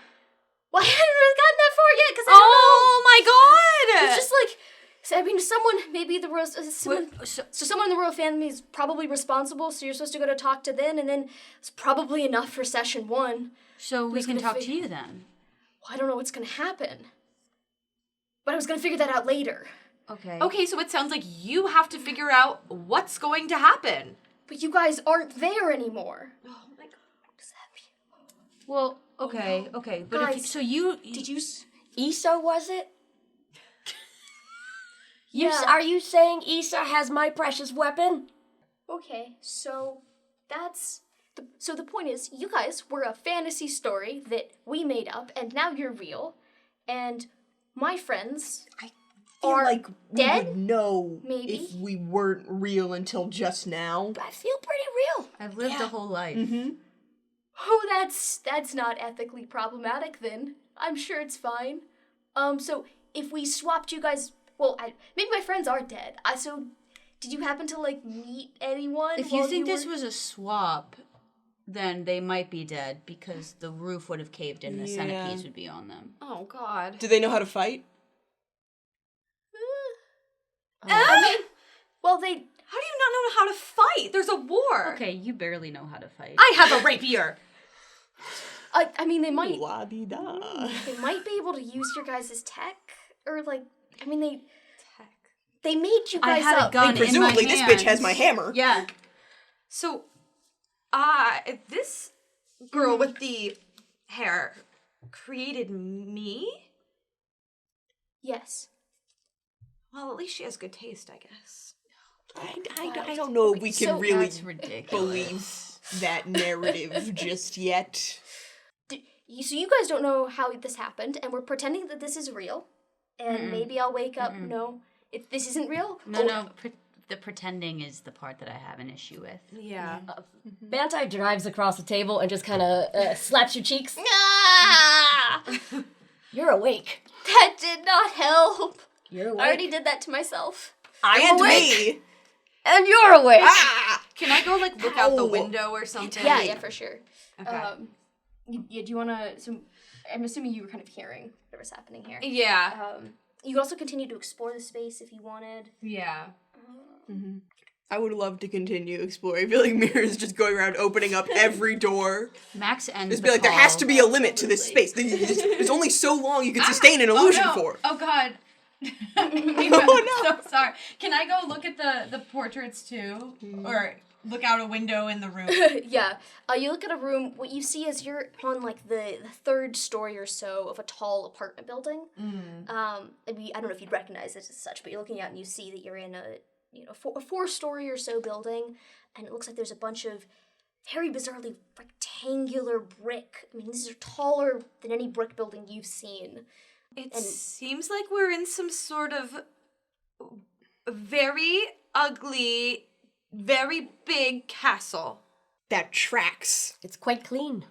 Well, I hadn't really gotten that far yet because I don't Oh my know. god! It's just like. I mean, someone, maybe the royal. Someone, so someone in the royal family is probably responsible, so you're supposed to go to talk to them, and then it's probably enough for session 1. So we Who's can gonna talk fi- to you then. Well, I don't know what's gonna happen. But I was gonna figure that out later. Okay. Okay, so it sounds like you have to figure out what's going to happen. But you guys aren't there anymore. Oh my god. What does that mean? Well, okay, okay. But Guys, if, so you Did you? Issa, was it? Yeah. Are you saying Issa has my precious weapon? Okay, so that's. So the point is, you guys were a fantasy story that we made up, and now you're real. And my friends I feel are like we dead? would know Maybe. if we weren't real until just now. I feel pretty real. I've lived a whole life. Mm-hmm. Oh, that's not ethically problematic then. I'm sure it's fine. So if we swapped you guys, well, maybe my friends are dead. So did you happen to like meet anyone? If you while think this were- was a swap, then they might be dead because the roof would have caved in and the Yeah. centipedes would be on them. Oh god. Do they know how to fight? I mean, well, they. How do you not know how to fight? There's a war. Okay, you barely know how to fight. I have a rapier. I mean, they might. La-di-da. They might be able to use your guys' tech, or like. I mean, Tech. they made you I guys had a up. gun in my Presumably, this bitch has hands. my hammer. Yeah. So, this girl with the hair created me? Yes. Well, at least she has good taste, I guess. I don't know if we can So really That's ridiculous. believe that narrative just yet. So you guys don't know how this happened, and we're pretending that this is real. And maybe I'll wake up. No, if this isn't real. No, no. the pretending is the part that I have an issue with. Yeah. Bantai drives across the table and just kind of slaps your cheeks. You're awake. That did not help. You're awake. I already did that to myself. I'm awake. Me. And you're awake. Can I go like look out the window or something? Yeah, for sure. Okay. Do you want to? So, I'm assuming you were kind of hearing whatever's happening here. Yeah. You could also continue to explore the space if you wanted. Yeah. I would love to continue exploring. I feel like Mira's just going around opening up every door. Max ends Just the be like, there call. has to be a limit to this space. There's only so long you can sustain an illusion for. Oh god. Oh, no. So sorry. Can I go look at the portraits too? Or look out a window in the room? Yeah. You look at a room. What you see is you're on like the third story or so of a tall apartment building. I don't know if you'd recognize this as such, but you're looking out and you see that you're in a four-story or so building, and it looks like there's a bunch of very bizarrely rectangular brick. I mean, these are taller than any brick building you've seen. It seems like we're in some sort of very ugly, very big castle. That tracks. It's quite clean.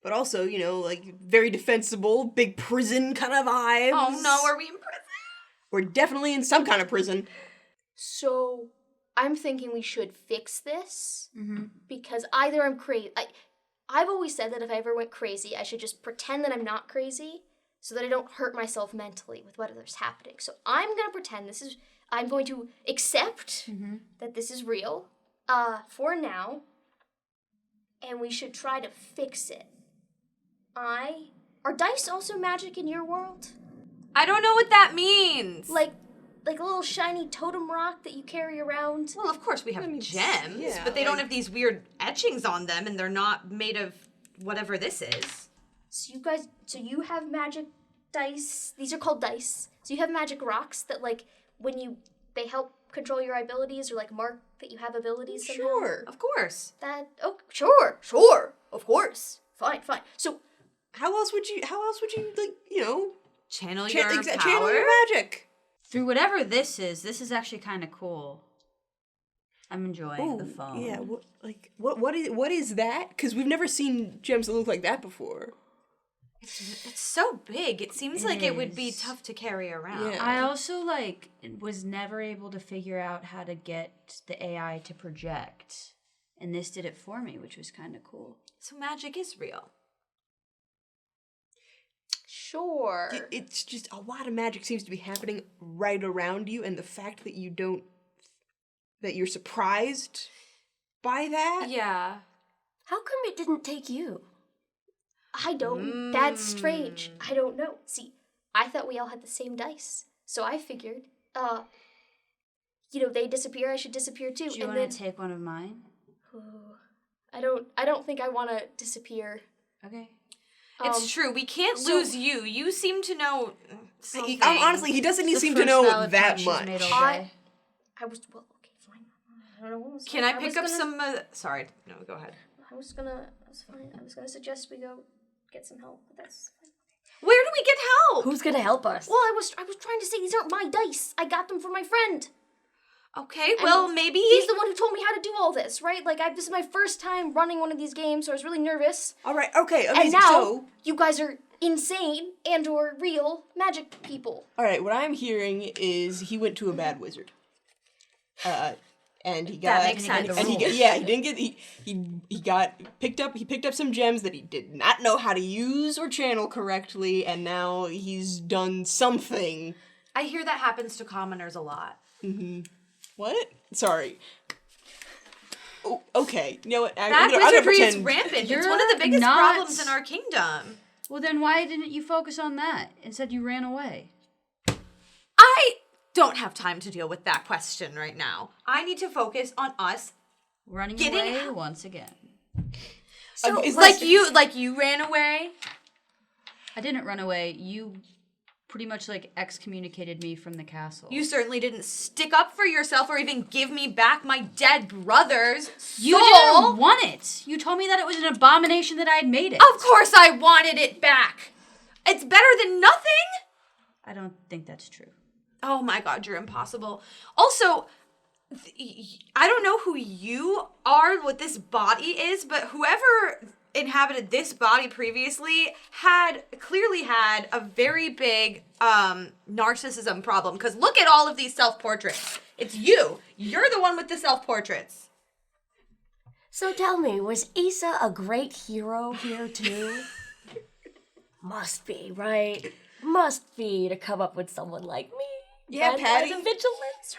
But also, like, very defensible, big prison kind of vibes. Oh no, are we in prison? We're definitely in some kind of prison. So, I'm thinking we should fix this, because either I'm crazy. I've always said that if I ever went crazy, I should just pretend that I'm not crazy, so that I don't hurt myself mentally with whatever's happening. So I'm gonna pretend I'm going to accept that this is real, for now, and we should try to fix it. Are dice also magic in your world? I don't know what that means. Like a little shiny totem rock that you carry around? Well, of course we have gems, yeah, but they don't like- have these weird etchings on them, and they're not made of whatever this is. So you have magic dice. These are called dice. So you have magic rocks that, like, they help control your abilities or, like, mark that you have abilities somehow? Sure. Of course. Sure, of course. Fine. So, How else would you like, Channel channel your your power. magic? Through whatever this is actually kind of cool. I'm enjoying the phone. Yeah, what is that? Because we've never seen gems that look like that before. It's so big. It seems like it would be is. tough to carry around. Yeah. I also was never able to figure out how to get the AI to project, and this did it for me, which was kind of cool. So magic is real. sure. It's just a lot of magic seems to be happening right around you, and the fact that you're surprised by that. Yeah. How come it didn't take you? I don't. That's strange. I don't know. See, I thought we all had the same dice. So I figured, they disappear, I should disappear too. Do you want to take one of mine? I don't think I want to disappear. Okay. It's true. We can't lose you. You seem to know something. Honestly, he doesn't It's the seem to first know valid that point she's much. made all day. I was, okay, fine. I don't know what was Can I pick up some... sorry. No, go ahead. I was gonna suggest we go get some help, but that's fine. Where do we get help? Who's gonna help us? Well, I was trying to say these aren't my dice. I got them from my friend. Okay, well, maybe... He's the one who told me how to do all this, right? Like, this is my first time running one of these games, so I was really nervous. All right, okay, amazing. And now, So, you guys are insane and/or real magic people. all right, what I'm hearing is he went to a bad wizard. And he got... That makes sense. And he picked up some gems that he did not know how to use or channel correctly, and now he's done something. I hear that happens to commoners a lot. What? Sorry. Oh, okay. You know what? That I'm gonna wizardry is pretend- rampant. You're It's one of the biggest not- problems in our kingdom. Well, then why didn't you focus on that? Instead, you ran away. I don't have time to deal with that question right now. I need to focus on us. Running Getting away out. once again. So, is Like you ran away. I didn't run away. You pretty much excommunicated me from the castle. You certainly didn't stick up for yourself or even give me back my dead brother's You soul. didn't want it. You told me that it was an abomination that I had made it. Of course I wanted it back. It's better than nothing. I don't think that's true. Oh my god, you're impossible. Also, I don't know who you are, what this body is, but whoever inhabited this body previously clearly had a very big narcissism problem. Because look at all of these self-portraits. It's you. You're the one with the self-portraits. So tell me, was Issa a great hero here too? Must be, right? Must be to come up with someone like me. Yeah, Patty. The vigilance.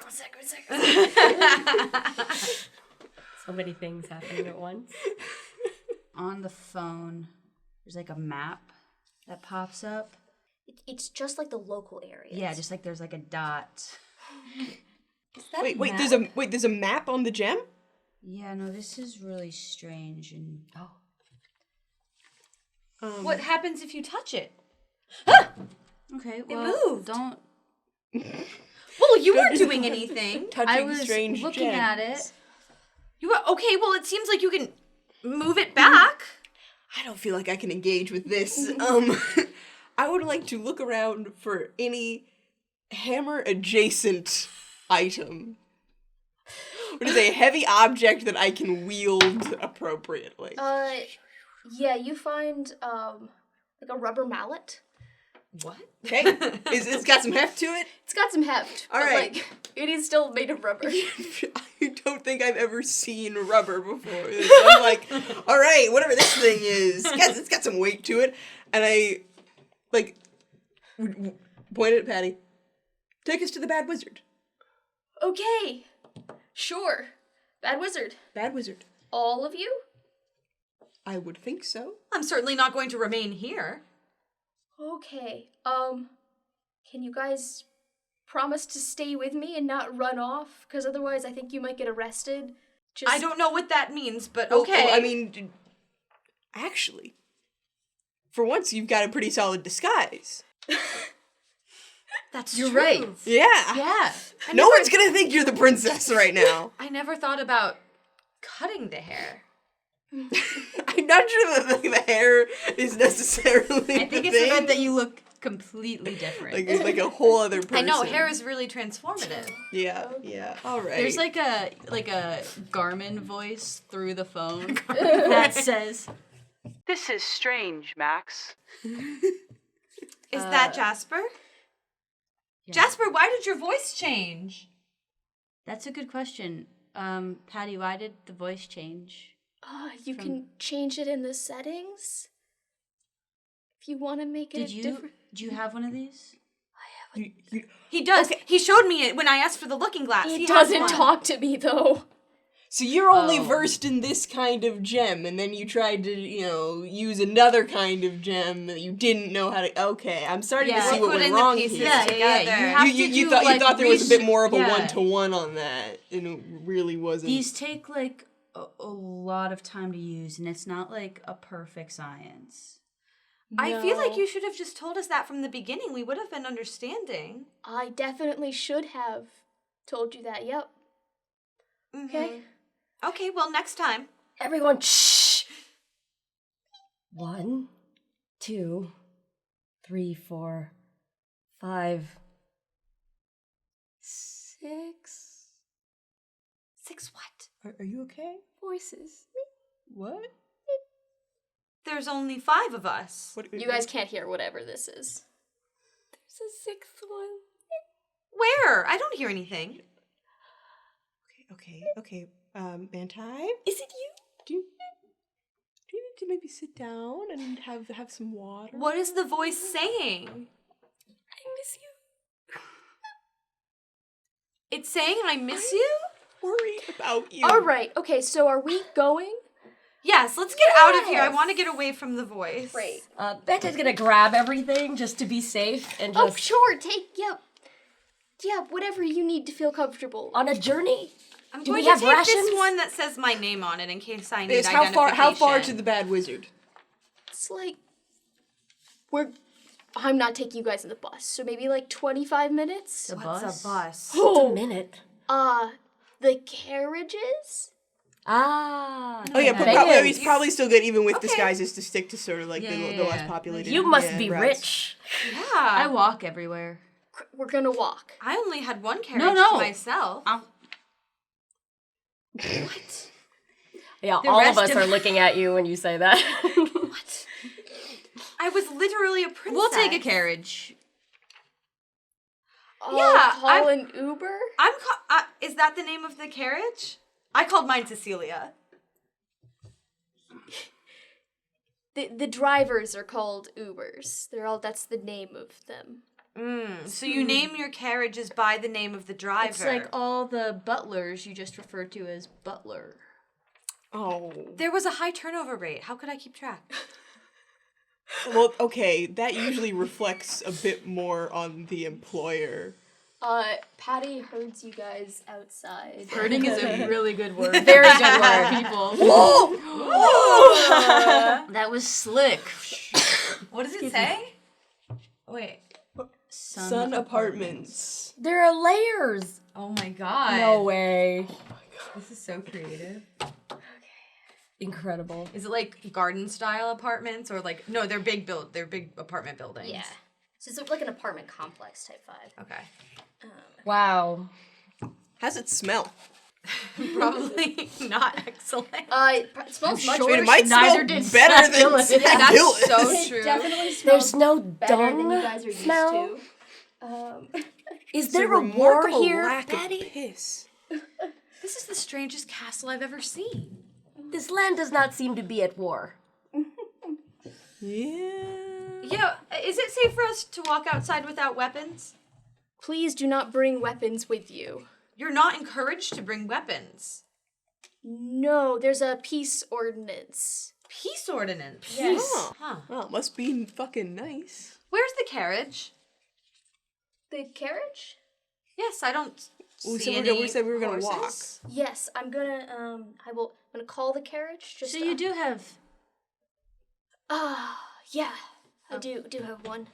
So many things happening at once. On the phone, there's like a map that pops up. It's just like the local area. Yeah, just like there's like a dot. Wait, there's a map on the gem? Yeah, no, this is really strange and What happens if you touch it? okay, It well, moved. don't. Well, you weren't doing anything. Touching I was strange looking gems. at it. You were okay. Well, it seems like you can move it back. I don't feel like I can engage with this. I would like to look around for any hammer adjacent item. What is a heavy object that I can wield appropriately? Yeah, you find like a rubber mallet. What? Okay, it's got some heft to it. It's got some heft. All but, right. like, it is still made of rubber. I don't think I've ever seen rubber before. So I'm like, all right, whatever this thing is, it's got some weight to it. And I, like, pointed at Patty. Take us to the Bad Wizard. Okay, sure. Bad Wizard. Bad Wizard. All of you? I would think so. I'm certainly not going to remain here. Okay. Can you guys promise to stay with me and not run off? Because otherwise I think you might get arrested. I don't know what that means, but Well, okay. I mean, actually, for once you've got a pretty solid disguise. That's You're true. right. Yeah. Yeah. No one's gonna think you're the princess right now. I never thought about cutting the hair. I'm not sure that the hair is necessarily I think it's the fact that you look completely different. like it's like a whole other person. I know, hair is really transformative. Yeah. All right. There's like a Garmin voice through the phone that says, This is strange, Max. Is that Jasper? yeah. Jasper, why did your voice change? That's a good question. Patty, why did the voice change? You can change it in the settings. If you want to make it different. Do you have one of these? He does. Okay. He showed me it when I asked for the looking glass. He has doesn't one. talk to me though. So you're only versed in this kind of gem, and then you tried to, use another kind of gem that you didn't know how to. Okay, I'm starting to see what went wrong here. Together. You thought there was a bit more of a one-to-one on that, and it really wasn't. These take like a lot of time to use, and it's not like a perfect science. I feel like you should have just told us that from the beginning. We would have been understanding. I definitely should have told you that. Yep. Mm-hmm. Okay. Okay, well, next time. Everyone, shh! 1, 2, 3, 4, 5, 6. 6 what? Are you okay? Voices. What? There's only 5 of us. You guys can't hear whatever this is. There's a 6th one. Where? I don't hear anything. Okay. Manti? Is it you? Do you need to maybe sit down and have some water? What is the voice saying? I miss you. It's saying I miss you? Worry about you. All right. Okay, so are we going? Yes, let's get out of here. I want to get away from the voice. Great. Becca's gonna grab everything just to be safe and just Oh, sure. Yeah, whatever you need to feel comfortable. on a journey. I'm Do going we to have take rations? this one that says my name on it in case I need It's identification. how far to the Bad Wizard? It's like I'm not taking you guys in the bus, so maybe like 25 minutes. The What's bus? a bus? Just a minute. The carriages? Ah. Oh yeah, Vegas. he's probably still good even with Okay. disguises to stick to sort of like the less Yeah. populated. You must be routes. rich. Yeah. I walk everywhere. We're gonna walk. I only had one carriage No. to myself. What? Yeah, The all of rest us of- are looking at you when you say that. What? I was literally a princess. We'll take a carriage. Yeah, Call an Uber? Is that the name of the carriage? I called mine Cecilia. The drivers are called Ubers. That's the name of them. So you name your carriages by the name of the driver. It's like all the butlers you just referred to as butler. Oh. There was a high turnover rate. How could I keep track? Well, okay, that usually reflects a bit more on the employer. Patty herds you guys outside. Herding is a really good word. Very good word. People. That was slick. What does it say? Wait. Sun apartments. There are layers. Oh my god. No way. This is so creative. Incredible. Is it like garden style apartments or like no, they're big apartment buildings. Yeah. So it's like an apartment complex type vibe. Okay. Wow. How's it smell? Probably not excellent. It smells much I mean, worse. it might neither smell did better than Fabulous. Yeah, that's Fabulous. so It true. definitely smells There's no better than you dung guys are smell. used to. Is It's a there a war remarkable here, lack Patty? of piss. This is the strangest castle I've ever seen. This land does not seem to be at war. Yeah. Yeah, is it safe for us to walk outside without weapons? Please do not bring weapons with you. You're not encouraged to bring weapons. No, there's a peace ordinance. Peace ordinance. Yes. Huh. Well, it must be fucking nice. Where's the carriage? The carriage? Yes, I don't We see said any we said we were gonna walk. horses. Yes, I'm gonna I'm gonna call the carriage. Just So you do have. yeah, I do have one.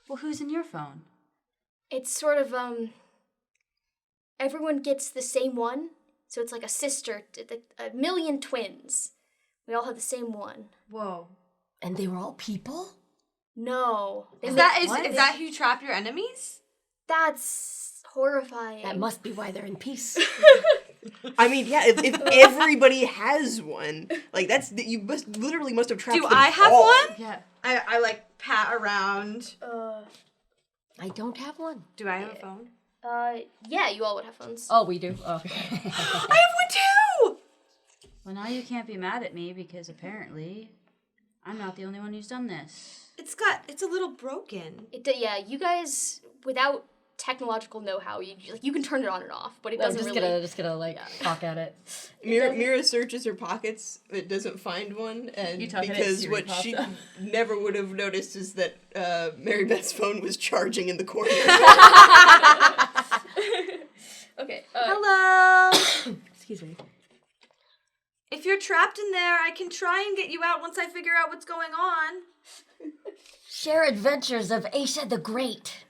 Well, who's in your phone? It's sort of everyone gets the same one, so it's like a sister, a million twins. We all have the same one. Whoa. And they were all people? No, Is that how you trap your enemies? that's horrifying. That must be why they're in peace. I mean, yeah, if everybody has one, like you literally must have trapped Do them I have all. one? Yeah. I like pat around. I don't have one. Do I have a phone? Yeah, you all would have phones. Oh, we do? Oh, okay. I have one too! Well, now you can't be mad at me because apparently I'm not the only one who's done this. It's a little broken. Yeah, you guys without technological know-how, you can turn it on and off, but it I'm doesn't just really. gonna like talk at it. Mira searches her pockets, it doesn't find one, and You talking at because Siri what pops she up. never would have noticed is that Mary Beth's phone was charging in the corner. Okay. Hello! Excuse me. If you're trapped in there, I can try and get you out once I figure out what's going on. Share adventures of Aisha the Great.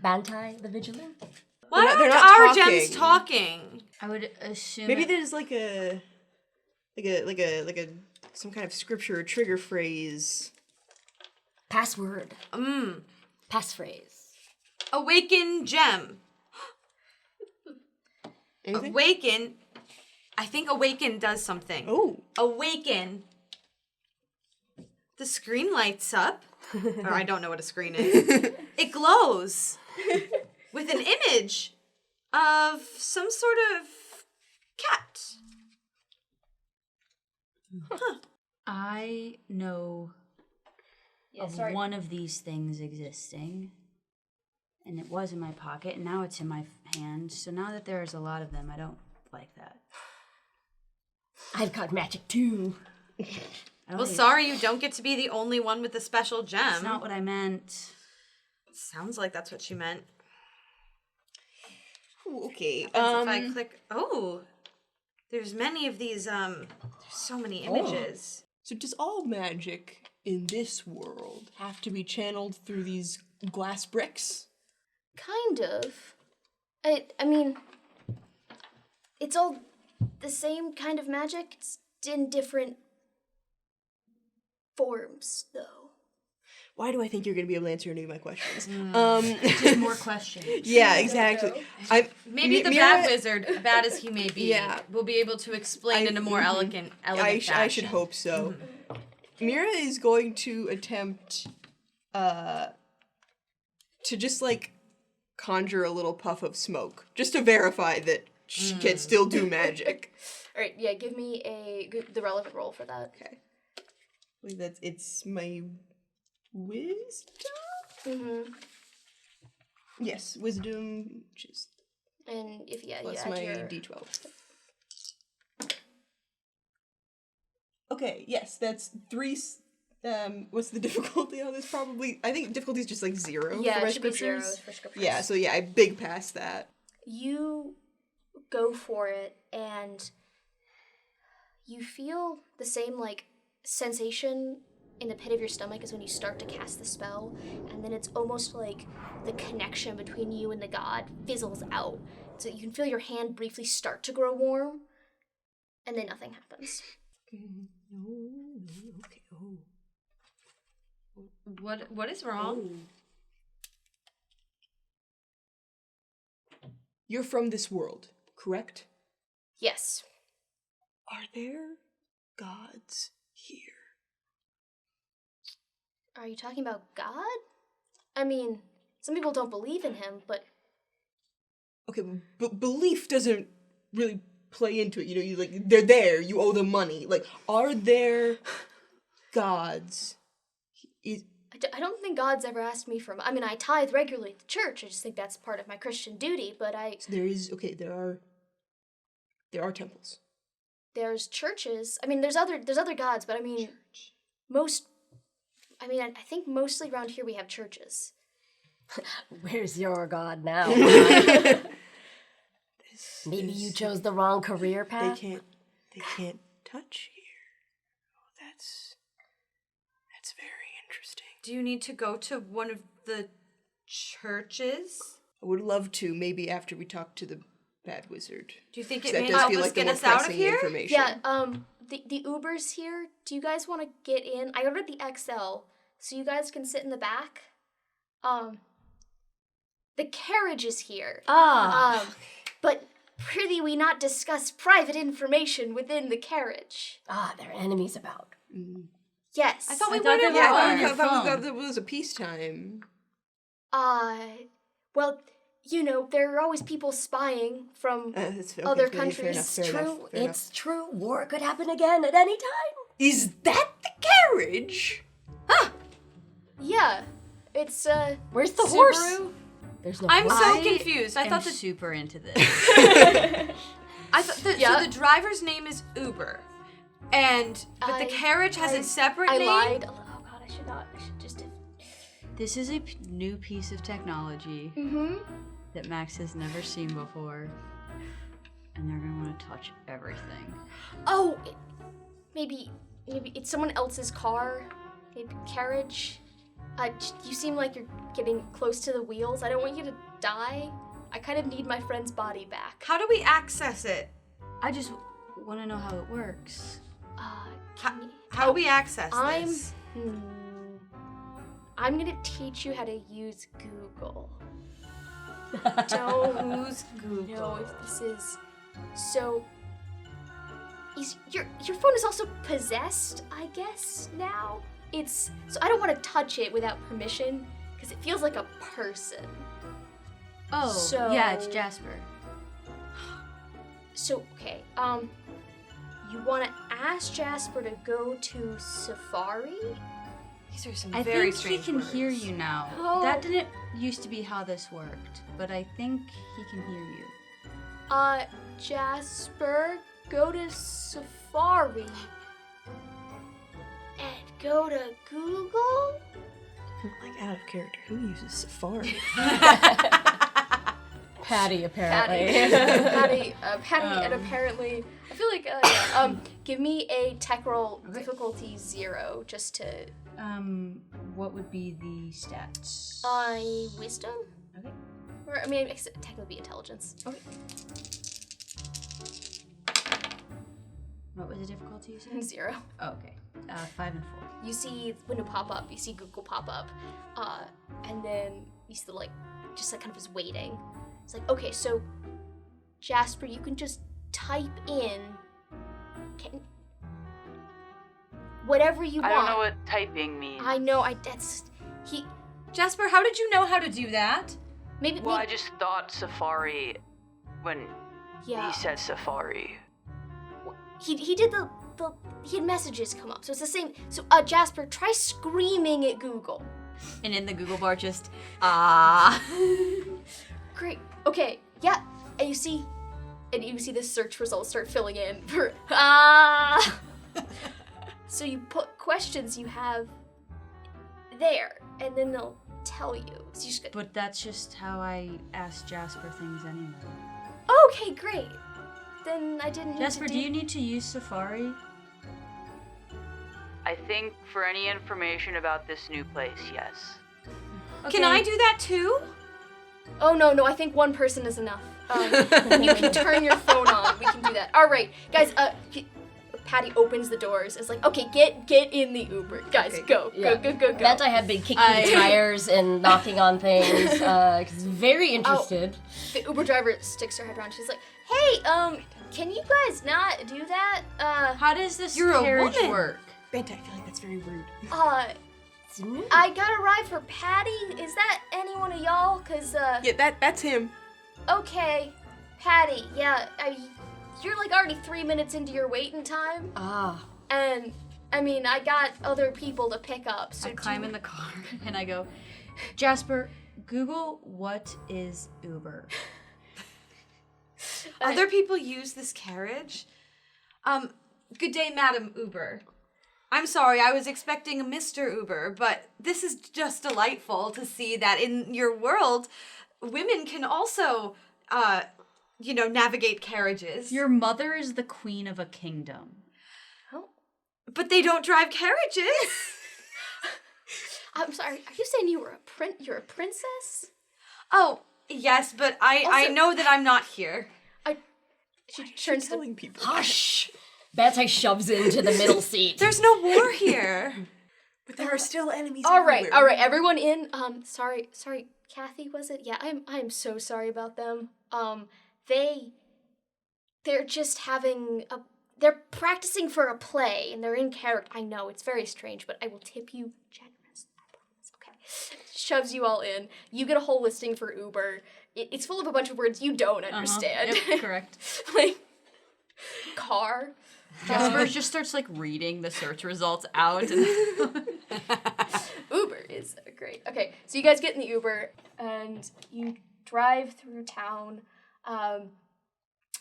Bantai the Vigilant? Why they're aren't not our talking. gems talking? I would assume Maybe there's like a some kind of scripture or trigger phrase. Password. Passphrase. Awaken gem. Anything? Awaken. I think awaken does something. Oh. Awaken. The screen lights up. Or I don't know what a screen is. It glows with an image of some sort of cat. I know of one of these things existing, and it was in my pocket, and now it's in my hand. So now that there's a lot of them, I don't like that. I've got magic too. Well, sorry, you don't get to be the only one with the special gem. That's not what I meant. Sounds like that's what she meant. Ooh, okay. If I click, there's many of these. There's so many images. So does all magic in this world have to be channeled through these glass bricks? Kind of. I mean, it's all the same kind of magic. It's in different forms, though. why do I think you're going to be able to answer any of my questions? Just more questions. Yeah, exactly. Maybe the Mira- bad wizard, bad as he may be, will be able to explain in a more elegant fashion. I should hope so. Mira is going to attempt to just like conjure a little puff of smoke, just to verify that she can still do magic. All right, yeah, give me the relevant roll for that. Okay. I believe it's my wisdom? Mm-hmm. Yes, wisdom, which is And if you plus add my your... d12. Okay, yes, that's 3. What's the difficulty on this? Probably, I think difficulty is just like 0 Yeah, for my it should be scriptures. 0 for scriptures. Yeah, so yeah, I big past that. You go for it, and you feel the same, like, sensation in the pit of your stomach as when you start to cast the spell, and then it's almost like the connection between you and the god fizzles out. So you can feel your hand briefly start to grow warm, and then nothing happens. Okay. Oh. What is wrong? You're from this world, correct? Yes. Are there gods here? Are you talking about God? I mean, some people don't believe in him, but... Okay, but belief doesn't really play into it. You know, you like they're there. You owe them money. Like, are there gods? I don't think God's ever asked me for... I mean, I tithe regularly at the church. I just think that's part of my Christian duty, but So there are temples. There's churches. I mean, there's other gods, but I mean, I think mostly around here we have churches. Where's your god now? Maybe you chose the wrong career path? They can't touch here. Oh, that's very interesting. Do you need to go to one of the churches? I would love to, maybe after we talk to the bad wizard. Do you think 'Cause it that may does help feel us like the get more us out of pressing here? information. Yeah, the Uber's here. Do you guys want to get in? I ordered the XL, so you guys can sit in the back. The carriage is here. But prithee we not discuss private information within the carriage. There are enemies about. Yes. I thought we I thought were they Yeah, were I on your thought phone. it was a peacetime. Well, you know, there are always people spying from That's okay, other fair countries. enough, fair enough, fair enough. It's true. War could happen again at any time. Is that the carriage? Yeah. It's, Where's the horse? Subaru. There's no I'm horse. so confused. I I'm thought super into this. so the driver's name is Uber, but the carriage has a separate I name. lied. Oh god, I should just have... This is a new piece of technology that Max has never seen before, and they're gonna want to touch everything. Oh, maybe it's someone else's car, maybe carriage. You seem like you're getting close to the wheels. I don't want you to die. I kind of need my friend's body back. How do we access it? I just want to know how it works. How do we access this? I'm gonna teach you how to use Google. Don't use Google. No, if this is so. Your phone is also possessed, I guess now. So I don't want to touch it without permission because it feels like a person. Oh, So- yeah, it's Jasper. So okay, you want to ask Jasper to go to Safari? These are some I very think he strange can words. hear you now. Oh. That didn't used to be how this worked, but I think he can hear you. Jasper, go to Safari. And go to Google? Like out of character. Who uses Safari? Patty, apparently. Patty, and apparently, I feel like, give me a tech roll difficulty 0, just to, What would be the stats? wisdom? Okay. Or, I mean, technically be intelligence. Okay. What was the difficulty you said? 0. Oh, okay. 5 and 4. You see the window pop up, you see Google pop up, and then you see the, just kind of is waiting. It's like, okay, so Jasper, you can just type in whatever you want. I don't know what typing means. I know, Jasper, how did you know how to do that? maybe, Well, I just thought Safari when yeah. he said Safari. He did he had messages come up, so it's the same. So, Jasper, try screaming at Google. And in the Google bar, just, Great. Okay. Yeah. And you see the search results start filling in for So you put questions you have there, and then they'll tell you. So you just But that's just how I ask Jasper things anyway. okay, great. Then I didn't. Jasper, do you need to use Safari? I think for any information about this new place, yes. Can I do that too? Oh no, I think one person is enough. You can turn your phone on. We can do that. All right, guys. Patty opens the doors. It's like, okay, get in the Uber, guys. Okay. Go. That I have been kicking the tires and knocking on things because very interested. The Uber driver sticks her head around. She's like, hey, can you guys not do that? How does this You're a carriage woman. work? Banta, I feel like that's very rude. I got a ride for Patty. Is that any one of y'all? Cause Yeah, that's him. okay, Patty. Yeah, you're already 3 minutes into your waiting time, and I mean I got other people to pick up. So I climb in the car and I go, Jasper, Google what is Uber. Other people use this carriage? Good day, Madam Uber. I'm sorry, I was expecting a Mr. Uber, but this is just delightful to see that in your world, women can also, navigate carriages. Your mother is the queen of a kingdom. But they don't drive carriages. I'm sorry. Are you saying you're a princess? Oh, yes, but I Also- know that I'm not here. She turns to Telling people. Hush! Banta shoves into the middle seat. There's no war here. But there are still enemies All right, everywhere. everyone in. Sorry, Kathy, was it? Yeah, I'm so sorry about them. They're just they're practicing for a play, and they're in character. I know, it's very strange, but I will tip you generous, I promise, okay? Shoves you all in. You get a whole listing for Uber. It's full of a bunch of words you don't understand. Yep, correct. Like, car. Jasper just starts reading the search results out. And Uber is great. Okay, so you guys get in the Uber and you drive through town.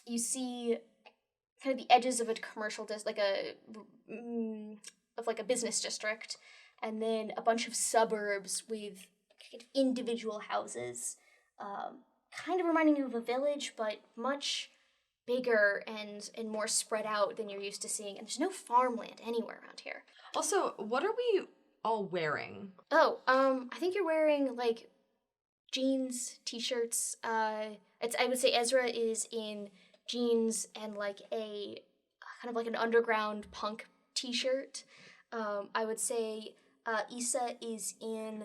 You see kind of the edges of a commercial like a business district, and then a bunch of suburbs with kind of individual houses, kind of reminding you of a village, but much bigger and more spread out than you're used to seeing. And there's no farmland anywhere around here. Also, what are we all wearing? Oh, I think you're wearing jeans, t-shirts. I would say Ezra is in jeans and a kind of an underground punk t-shirt. I would say Issa is in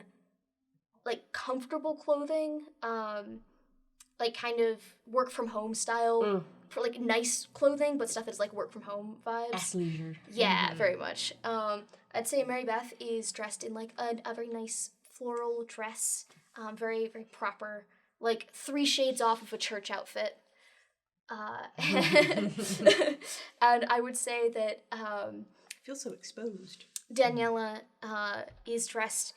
comfortable clothing, kind of work from home style, for nice clothing, but stuff that's work from home vibes. Athleisure. Yeah, very much. I'd say Mary Beth is dressed in a very nice floral dress, very, very proper, 3 shades off of a church outfit. And I would say that I feel so exposed. Daniela is dressed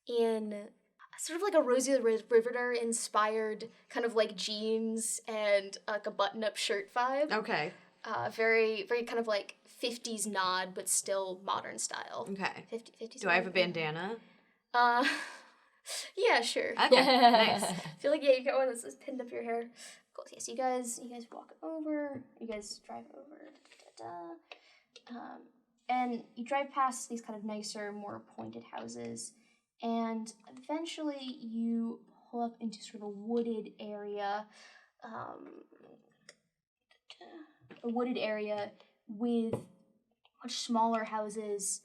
in sort of a Rosie the Riveter inspired kind of jeans and a button-up shirt vibe. Okay. Very, very kind of 50s nod, but still modern style. Okay. 50s. Do I have a bandana? Yeah, sure. Okay, nice. I feel you got one that's pinned up your hair. Cool. Yes, you guys walk over. You guys drive over. And you drive past these kind of nicer, more pointed houses, and eventually you pull up into sort of a wooded area. with much smaller houses.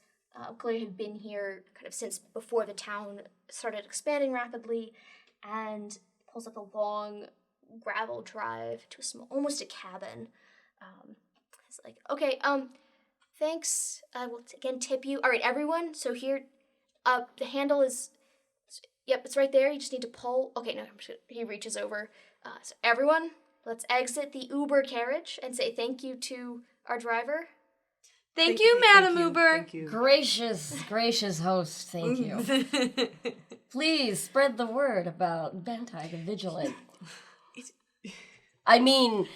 Clearly have been here kind of since before the town started expanding rapidly, and pulls up a long gravel drive to a small, almost a cabin. It's like, okay, thanks. I will again tip you. All right, everyone. So here, the handle is, yep, it's right there. You just need to pull. Okay, no, he reaches over. So everyone, let's exit the Uber carriage and say thank you to our driver. Thank you, Madam Uber. Thank you. Gracious host, thank you. Please spread the word about Bantai the Vigilant. I mean,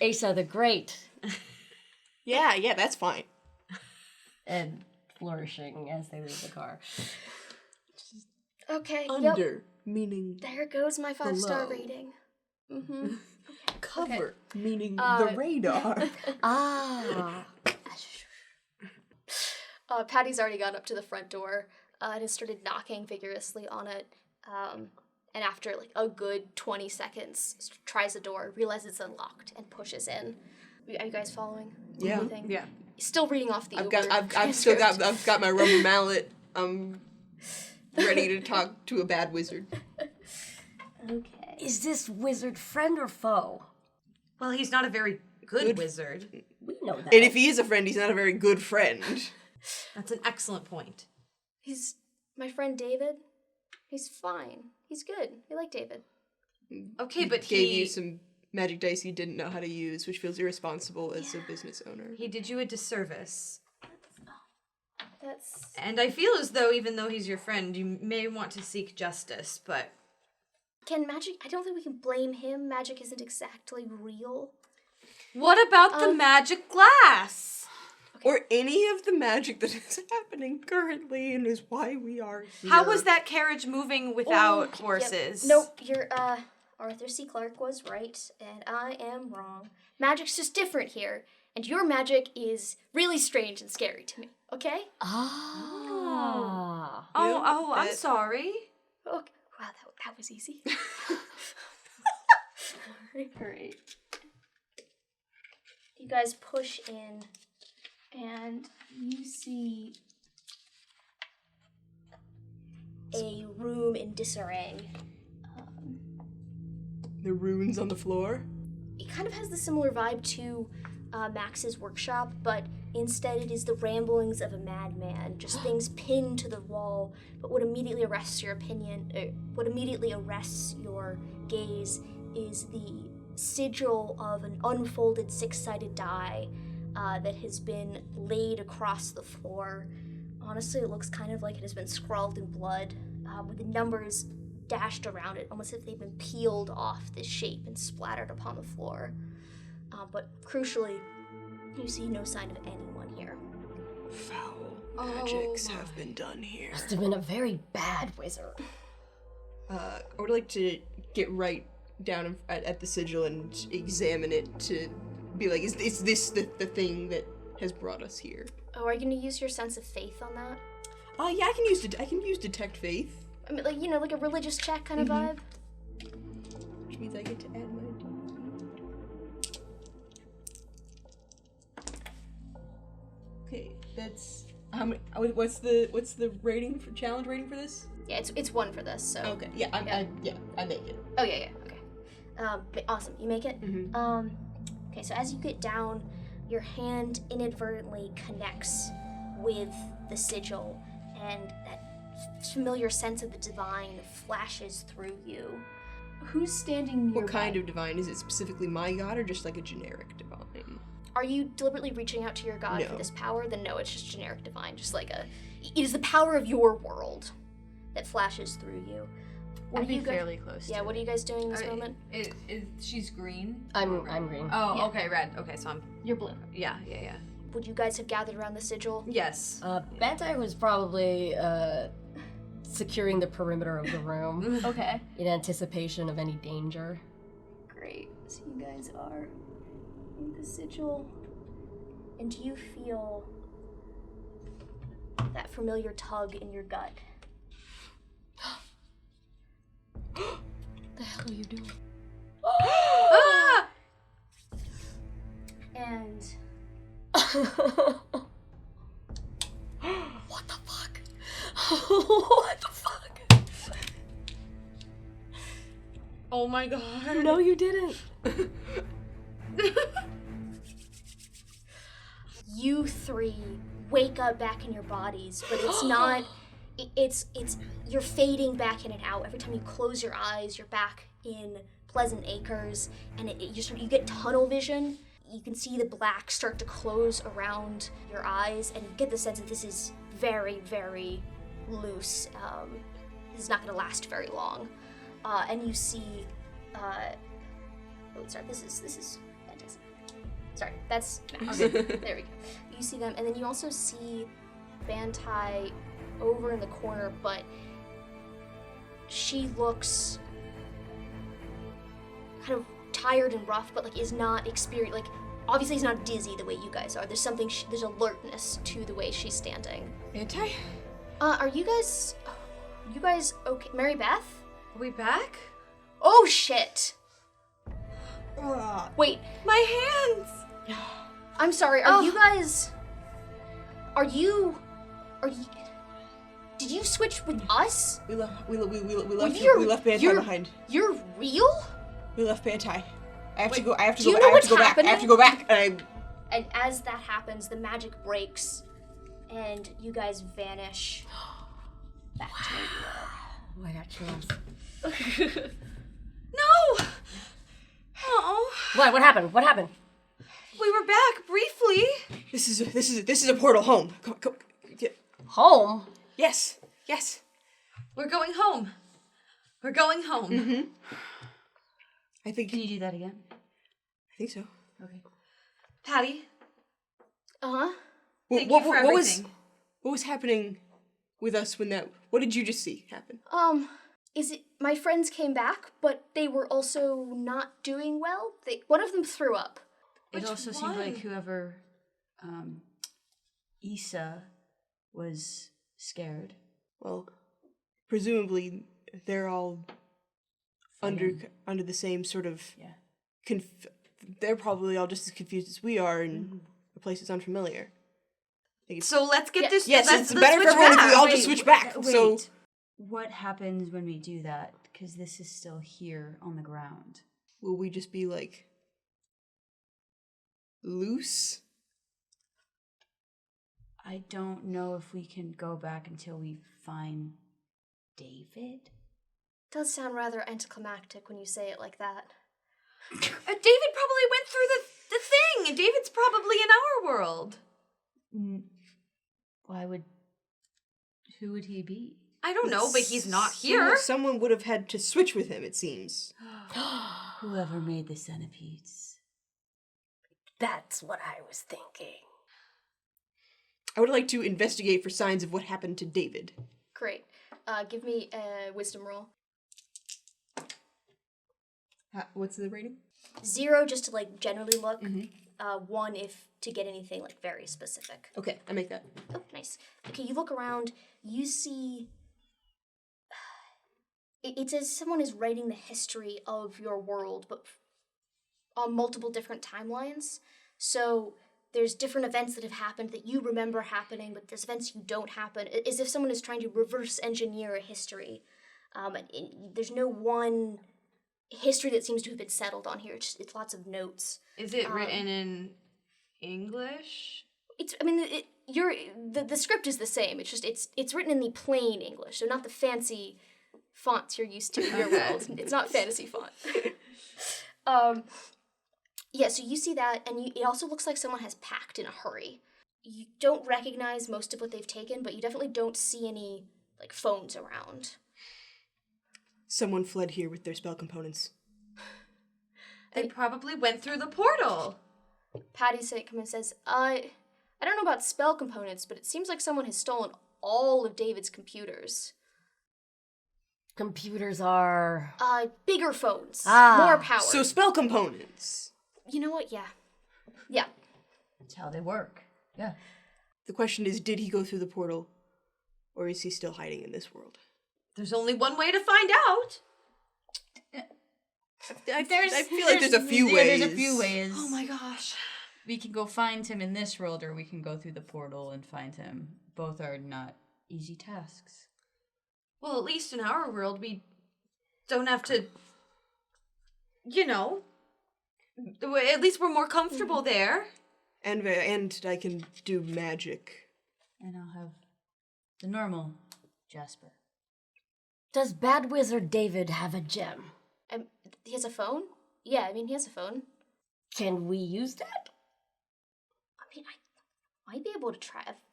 Asa the Great. Yeah, that's fine. And flourishing as they leave the car. Okay, Under, meaning there goes my 5-star below. rating. Mm-hmm. cover, meaning the radar. Patty's already gone up to the front door and has started knocking vigorously on it. And after like a good 20 seconds, tries the door, realizes it's unlocked, and pushes in. Are you guys following? Yeah. Everything? Yeah. Still reading off the I've Uber got my rubber mallet. I'm ready to talk to a bad wizard. Okay. Is this wizard friend or foe? Well, he's not a very good wizard. We know that. And if he is a friend, he's not a very good friend. That's an excellent point. He's my friend David. He's fine. He's good. I like David. Okay, but Gave he you some magic dice he didn't know how to use, which feels irresponsible as a business owner. he did you a disservice. That's And I feel as though, even though he's your friend, you may want to seek justice, but... can magic. I don't think we can blame him. Magic isn't exactly real. What about the magic glass? Or any of the magic that is happening currently and is why we are here. How was that carriage moving without horses? Nope, your Arthur C. Clarke was right, and I am wrong. Magic's just different here, and your magic is really strange and scary to me, okay? Ah. I'm sorry. Okay. Wow, that was easy. Alright. You guys push in, and you see a room in disarray. The runes on the floor? It kind of has the similar vibe to Max's workshop, but instead it is the ramblings of a madman, just things pinned to the wall. But what immediately arrests your gaze is the sigil of an unfolded 6-sided die that has been laid across the floor. Honestly, it looks kind of like it has been scrawled in blood, with the numbers dashed around it, almost as if they've been peeled off this shape and splattered upon the floor. But crucially, you see no sign of anyone here. Foul magics have been done here. Must have been a very bad wizard. I would like to get right down at the sigil and examine it to be like, is this the thing that has brought us here? Oh, are you going to use your sense of faith on that? Yeah, I can use detect faith. I mean, like a religious check kind of vibe? Which means I get to add my D. Okay, that's how many? What's the rating for challenge rating for this? Yeah, it's 1 for this, so... Okay, yeah, I make it. Oh, yeah, okay. Awesome, you make it? Mm-hmm. Okay, so as you get down, your hand inadvertently connects with the sigil, and that familiar sense of the divine flashes through you. Who's standing nearby? What kind of divine? Is it specifically my god or just like a generic divine? Are you deliberately reaching out to your god No. for this power? Then no, it's just generic divine, just like it is the power of your world that flashes through you. What I'd are be you guys? fairly close. Yeah, what are you guys doing in this moment? She's green. I'm green. Oh, Yeah. okay, red. Okay, so I'm. You're blue. Yeah. Would you guys have gathered around the sigil? Yes. Bantai was probably securing the perimeter of the room Okay. in anticipation of any danger. Great. So you guys are in the sigil, and you feel that familiar tug in your gut. The hell are you doing? And What the fuck? What the fuck? Oh my god. No, you didn't. You three wake up back in your bodies, but it's not. It's you're fading back in and out. Every time you close your eyes, you're back in Pleasant Acres, and you get tunnel vision. You can see the black start to close around your eyes, and you get the sense that this is very, very loose. This is not going to last very long. And you see. Sorry. This is fantastic. Sorry, that's Max. There we go. You see them, and then you also see Bantai over in the corner, but she looks kind of tired and rough, but is not obviously is not dizzy the way you guys are. There's something, there's alertness to the way she's standing. Bantai? Are you guys okay? Mary Beth? Are we back? Oh shit! Wait, My hands! I'm sorry, are you guys... Did you switch with us? We left you're- Bantai behind. You're real? We left Bantai. I have to go do you know what's back. I have to go back. And And as that happens, the magic breaks, and you guys vanish back to where you were. Oh, I got chills. No! Oh, What happened? What happened? we were back briefly. this is a portal home. Come, get. Home? Yes. We're going home. We're going home. Mm-hmm. I think. Can you do that again? I think so. Okay. Patty, Uh-huh. thank you for everything. What was happening with us when that? What did you just see happen? Is it my friends came back, but they were also not doing well? One of them threw up. It Which also seemed like one? whoever Issa was scared. Well, presumably they're all under the same sort of. Yeah. They're probably all just as confused as we are, and the place is unfamiliar. So let's get this. Yes, let's it's better for switch everyone if back. we all just switch back. Wait, So what happens when we do that? Because this is still here on the ground. will we just be loose? I don't know if we can go back until we find David. Does sound rather anticlimactic when you say it like that. David probably went through the thing. David's probably in our world. Who would he be? I don't know, but he's not here. Someone would have had to switch with him, it seems. Whoever made the centipedes. That's what I was thinking. I would like to investigate for signs of what happened to David. Great. Give me a wisdom roll. What's the rating? 0 just to generally look. Mm-hmm. 1 if to get anything very specific. Okay, I make that. Oh, nice. Okay, you look around, you see... It's as someone is writing the history of your world, but on multiple different timelines. So there's different events that have happened that you remember happening, but there's events you don't happen. As if someone is trying to reverse engineer a history. There's no one history that seems to have been settled on here. It's lots of notes. Is it written in English? The script is the same. It's just it's written in the plain English, so not the fancy fonts you're used to in your world. It's not fantasy font. So you see that, and it also looks like someone has packed in a hurry. You don't recognize most of what they've taken, but you definitely don't see any phones around. Someone fled here with their spell components. They probably went through the portal. Patty come and says, I don't know about spell components, but it seems like someone has stolen all of David's computers. Computers are... Bigger phones. Ah. More power. So spell components. You know what? Yeah. Yeah. That's how they work. Yeah. The question is, did he go through the portal, or is he still hiding in this world? There's only one way to find out. I feel like there's a few ways. There's a few ways. Oh my gosh. we can go find him in this world, or we can go through the portal and find him. Both are not easy tasks. Well, at least in our world, we don't have to, at least we're more comfortable there. And I can do magic. And I'll have the normal Jasper. Does Bad Wizard David have a gem? He has a phone? Yeah, I mean, he has a phone. Can we use that? I mean, I might be able to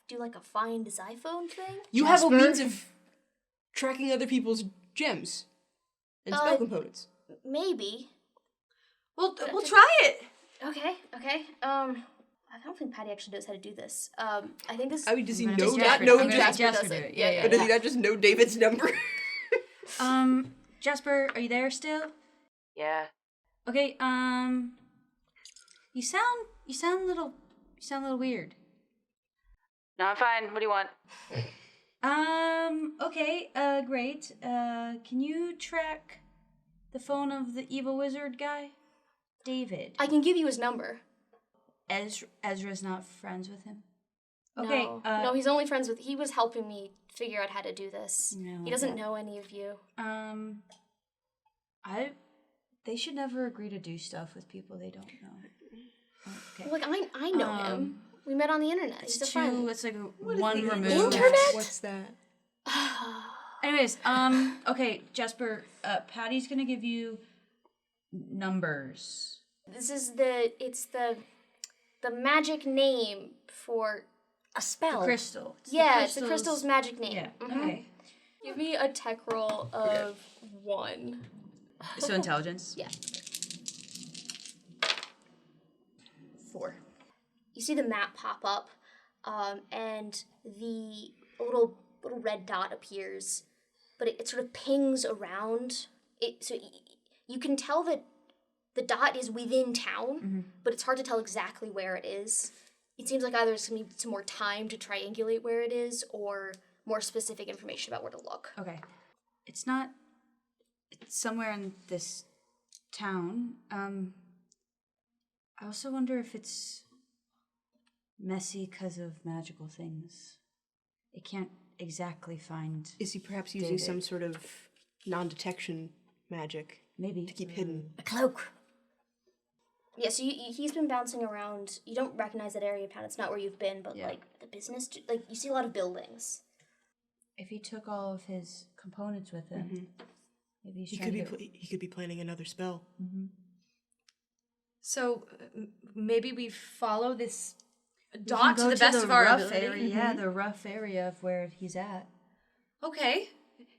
do like a find his iPhone thing. You have a means of tracking other people's gems and spell components. Maybe. We'll try it. Okay. I don't think Patty actually knows how to do this. I think this. I mean, does he I'm know gonna not Jasper- know I'm gonna Jasper? Jasper do it. Yeah. But does he not just know David's number? Jasper, are you there still? Yeah. Okay, you sound a little weird. No, I'm fine. What do you want? Okay, great. Can you track the phone of the evil wizard guy? David. I can give you his number. Ezra's not friends with him? Okay, No, he's only friends with. He was helping me figure out how to do this. No, he doesn't know any of you. They should never agree to do stuff with people they don't know. Okay. Like I know him. We met on the internet. He's a friend. It's like one remove. Internet? What's that? Anyways, okay, Jasper, Patty's gonna give you numbers. This is the magic name for A spell. The crystal. it's the crystal's magic name. Yeah. Mhm. Okay. Give me a tech roll of 1. So intelligence. Yeah. 4. You see the map pop up, and the little red dot appears, but it sort of pings around. You can tell that the dot is within town, but it's hard to tell exactly where it is. It seems like either there's going to need some more time to triangulate where it is, or more specific information about where to look. Okay. It's somewhere in this town. I also wonder if it's messy because of magical things. It can't exactly find. Is he perhaps using some sort of non-detection magic? Maybe. To keep hidden. A cloak. Yeah, so he's been bouncing around. You don't recognize that area of town. It's not where you've been, but like the business, like you see a lot of buildings. If he took all of his components with him, maybe he's He could be planning another spell. So maybe we follow this We dot can to go the best of our rough ability. area. Yeah, the rough area of where he's at. Okay,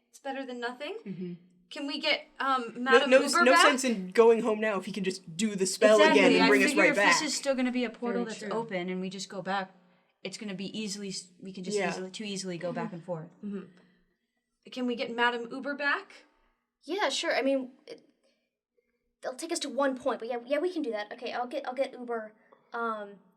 it's better than nothing. Can we get No, Madame Uber no back? sense in going home now if he can just do the spell Exactly. again and I bring us figure right if back. this is still going to be a portal Very that's true. open and we just go back, it's going to be we can just easily go back and forth. Can we get Madame Uber back? Yeah, sure. I mean, they'll take us to one point, but yeah, we can do that. Okay, I'll get Uber.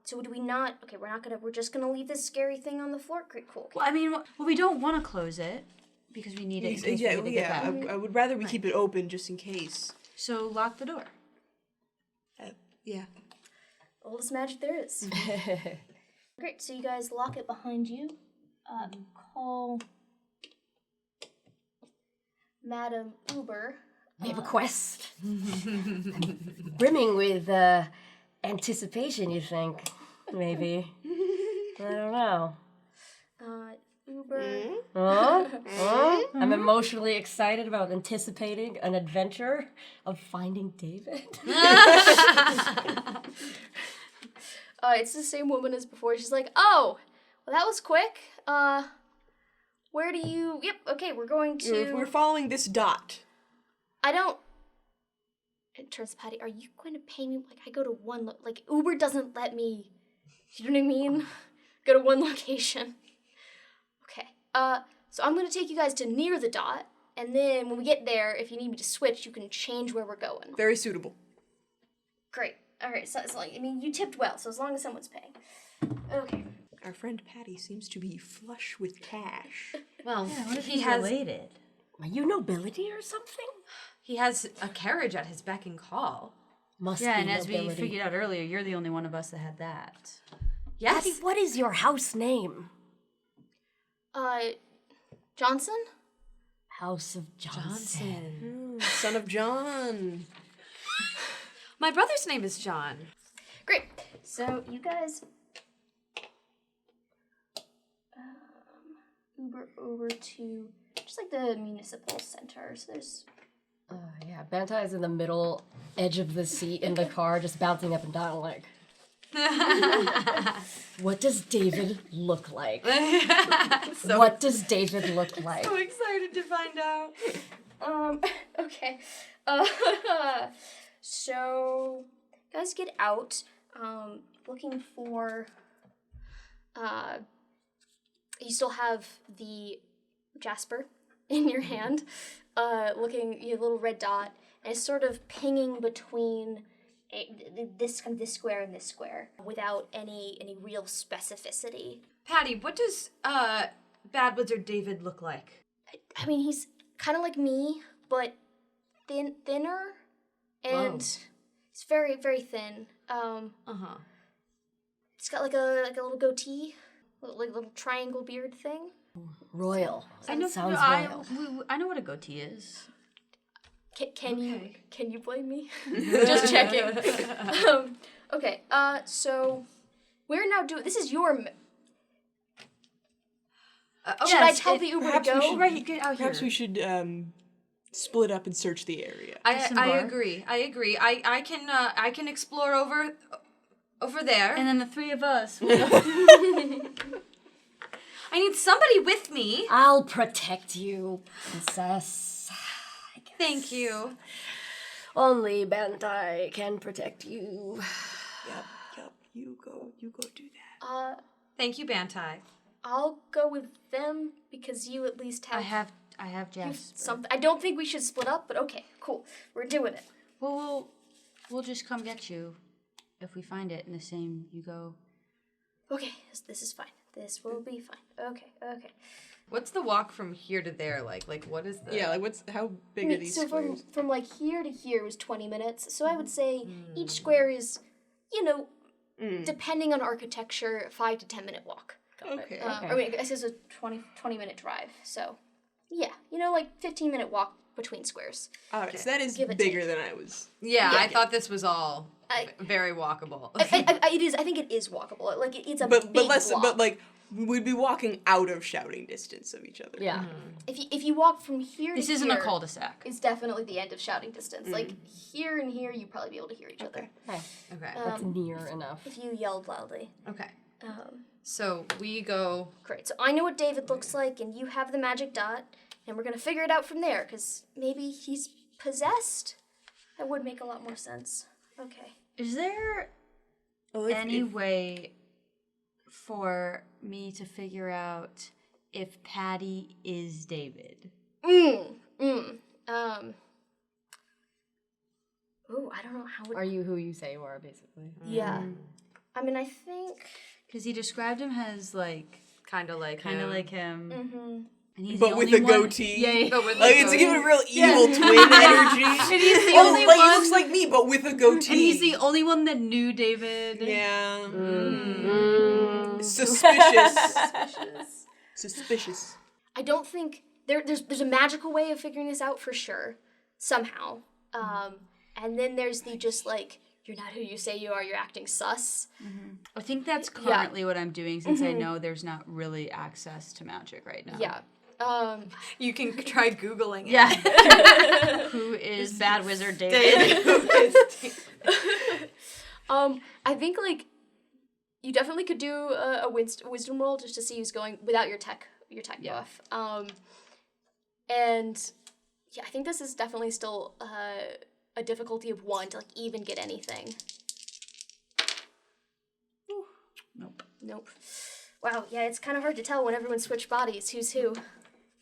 So do we not? Okay, we're just gonna leave this scary thing on the floor. Great, cool. Okay. Well, I mean, we don't want to close it because we need it in case we need to get back. I would rather we keep it open just in case. So lock the door. Yeah. Oldest magic there is. Great, so you guys lock it behind you. Call Madame Uber. We have a quest. Brimming with anticipation, you think? Maybe. I don't know. Uber. I'm emotionally excited about anticipating an adventure of finding David. It's the same woman as before. She's like, oh, well, that was quick. Where do you... Yep, okay, we're going to... We're following this dot. I don't... It turns to Patty, are you going to pay me? Like, I go to one... Like, Uber doesn't let me... You know what I mean? Go to one location. Okay. So I'm going to take you guys to near the dot, and then when we get there, if you need me to switch, you can change where we're going. Very suitable. Great. All right, so I mean, you tipped well, so as long as someone's paying. Okay. Our friend Patty seems to be flush with cash. Well, What if he he's has related? Are you nobility or something? he has a carriage at his beck and call. Must Yeah, be and as we nobility. figured out earlier, you're the only one of us that had that. Yes. Patty, what is your house name? Johnson? House of Johnson. Son of John. My brother's name is John. Great. So you guys Uber over to just like the municipal center. So there's Yeah, Bantai is in the middle edge of the seat in the car, just bouncing up and down like. What does David look like? What does David look like? So excited to find out. okay. So guys get out, looking for you still have the Jasper in your hand, looking your little red dot, and it's sort of pinging between this square and this square without any real specificity. Patty, what does Bad Wizard David look like? I mean, he's kind of like me, but thinner, and he's very, very thin. He's got like a little goatee, like a little triangle beard thing. Royal. I know. Sounds I royal. know what a goatee is. Can you blame me? Just checking. Okay. So we're now doing. This is your. Should I tell the Uber to go? Get out here. Perhaps we should split up and search the area. I Disembark. agree. I can explore over there. And then the three of us. I need somebody with me. I'll protect you, princess. Thank you. Only Bantai can protect you. Yep. You go do that. Thank you, Bantai. I'll go with them because you at least have. I have Jasper. Something. I don't think we should split up, but okay, cool. We're doing it. Well, we'll just come get you if we find it in the same. You go. Okay, this is fine. This will be fine. Okay. What's the walk from here to there like? Like, what is the... Yeah, like how big are these So squares? from like here to here was 20 minutes. So I would say each square is, depending on architecture, 5 to 10 minute walk. Okay. I mean, I guess it's a 20 minute drive. So, yeah, like 15-minute walk between squares. All right, so that is Give or bigger take. than I was. Yeah, I thought this was all I- very walkable. It is. I think it is walkable. Like it's a But big less. block. But like we'd be walking out of shouting distance of each other. Yeah. if you walk from here This to isn't here, a cul-de-sac. it's definitely the end of shouting distance. Like here and here, you'd probably be able to hear each other Hey, Okay. that's near enough. if you yelled loudly. Okay. So we go... Great. So I know what David looks like, and you have the magic dot, and we're gonna figure it out from there. Cause maybe he's possessed. That would make a lot more sense. Okay. Is there Well, any way for me to figure out if Patty is David? Ooh, I don't know how. Are you who you say you are, basically? Yeah. I mean, I think. Because he described him as like Kind of like kind of him. like him, Mm-hmm. and he's but the with only a one- goatee. Yeah, But with Like the it's goatee. giving a real evil twin energy. And he's the Oh, only like one. he looks like me, but with a goatee. And he's the only one that knew David. Yeah. Mm. Suspicious. I don't think there's a magical way of figuring this out for sure, somehow. And then there's the just like you're not who you say you are. You're acting sus. I think that's currently what I'm doing since I know there's not really access to magic right now. Yeah. You can try Googling it. Yeah. Who is Bad Wizard David? I think like you definitely could do a wisdom roll just to see who's going without your tech buff. And yeah, I think this is definitely still a difficulty of 1 to like even get anything. Nope. Wow, yeah, it's kind of hard to tell when everyone switched bodies who's who.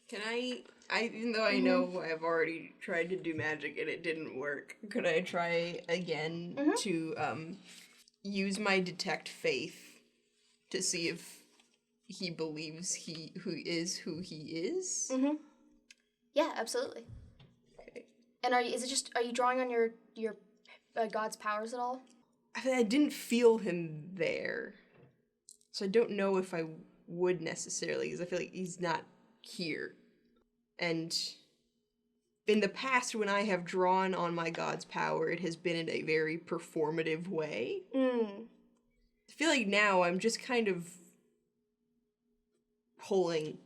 Can I even though I know I've already tried to do magic and it didn't work, could I try again to use my detect faith to see if he believes who he is? Yeah, absolutely. Okay. And are you drawing on your God's powers at all? I didn't feel him there. So I don't know if I would necessarily, because I feel like he's not here. And in the past, when I have drawn on my God's power, it has been in a very performative way. I feel like now I'm just kind of pulling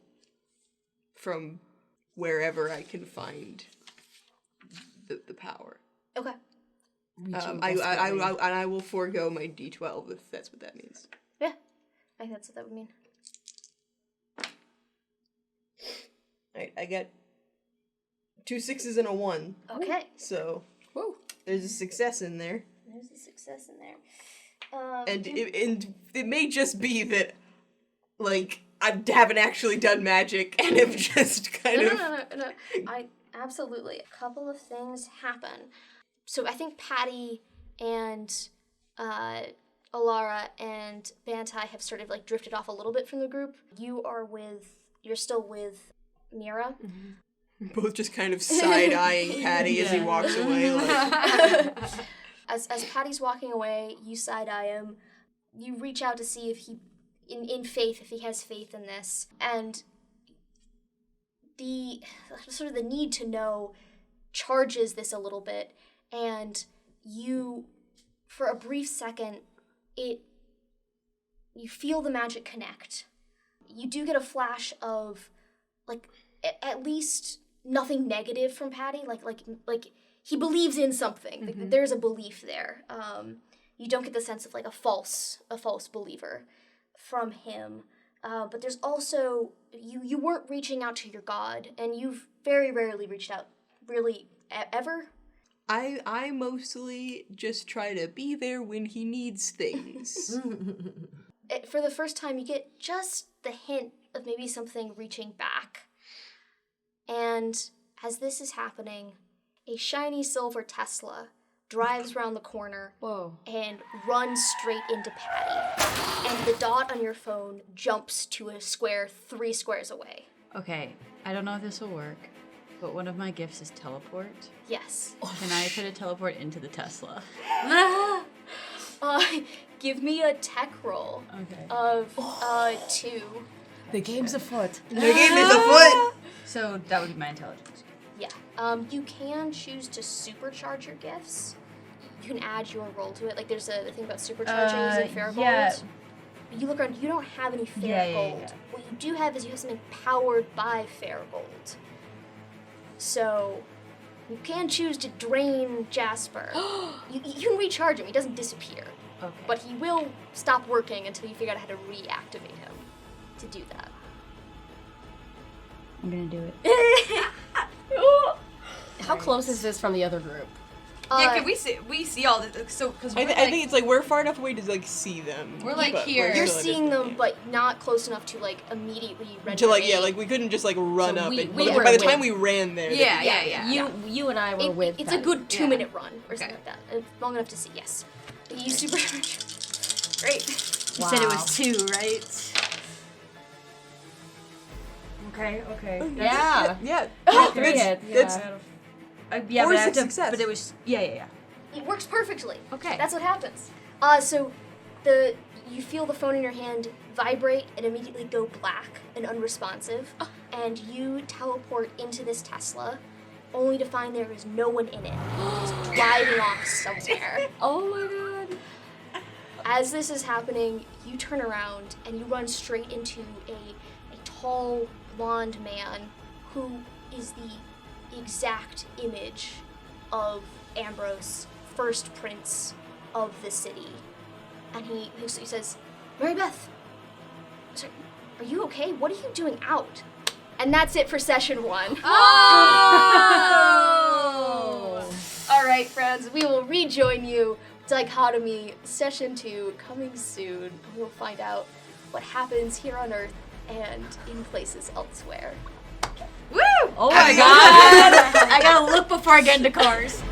from wherever I can find the power. Okay. I will forego my D12 if that's what that means. Yeah, I think that's what that would mean. Alright, I got 2 6s and a 1. Okay. So, Woo. there's a success in there. There's a success in there. And it may just be that, like, I haven't actually done magic and have just kind of... No. Absolutely. A couple of things happen. So I think Patty and Alara and Bantai have sort of, like, drifted off a little bit from the group. You're still with Mira. Mm-hmm. Both just kind of side-eyeing Patty as he walks away, like... As Patty's walking away, you side-eye him. You reach out to see if he, in faith, if he has faith in this. And the need to know charges this a little bit. And you, for a brief second, you feel the magic connect. You do get a flash of, like, at least nothing negative from Patty. Like he believes in something. Mm-hmm. There's a belief there. You don't get the sense of, like, a false believer from him. But there's also, you weren't reaching out to your god, and you've very rarely reached out, really, ever. I mostly just try to be there when he needs things. For the first time, you get just the hint of maybe something reaching back. And as this is happening, a shiny silver Tesla drives around the corner and runs straight into Patty. And the dot on your phone jumps to a square 3 squares away. Okay, I don't know if this will work, but one of my gifts is teleport. Yes. Can I try to teleport into the Tesla? Give me a tech roll of 2. The game's afoot. The game is afoot! So that would be my intelligence. Yeah. You can choose to supercharge your gifts. You can add your roll to it. Like, there's a thing about supercharging using fair gold. But you look around, you don't have any fair gold. Yeah. What you do have is you have something powered by fair gold. So you can choose to drain Jasper. you can recharge him. He doesn't disappear. Okay. But he will stop working until you figure out how to reactivate him to do that. I'm gonna do it. How close is this from the other group? Yeah, can we see all this? So, because I think it's like we're far enough away to, like, see them. We're, like, here. You're seeing them, but not close enough to, like, immediately render to, like, aid. yeah, like, we couldn't just, like, run So up. we And were by the with- time we ran there. You and I were with It's Patty. a good 2-minute run, or something like that. It's long enough to see, yes. You supercharge. Great. You said it was 2, right? Okay. Yeah. Oh, 3 hits. That's, Yeah, Or but I is have it to, success? but it was yeah. It works perfectly. Okay. That's what happens. So you feel the phone in your hand vibrate and immediately go black and unresponsive, and you teleport into this Tesla, only to find there is no one in it. It's driving off somewhere. Oh my god. As this is happening, you turn around and you run straight into a tall, blonde man who is the exact image of Ambrose, first prince of the city. And he says, "Mary Beth, sorry, are you okay? What are you doing out?" And that's it for session 1. Oh! All right, friends, we will rejoin you. Dichotomy session 2 coming soon. We'll find out what happens here on Earth and in places elsewhere. Woo! Oh my god! I gotta look before I get into cars.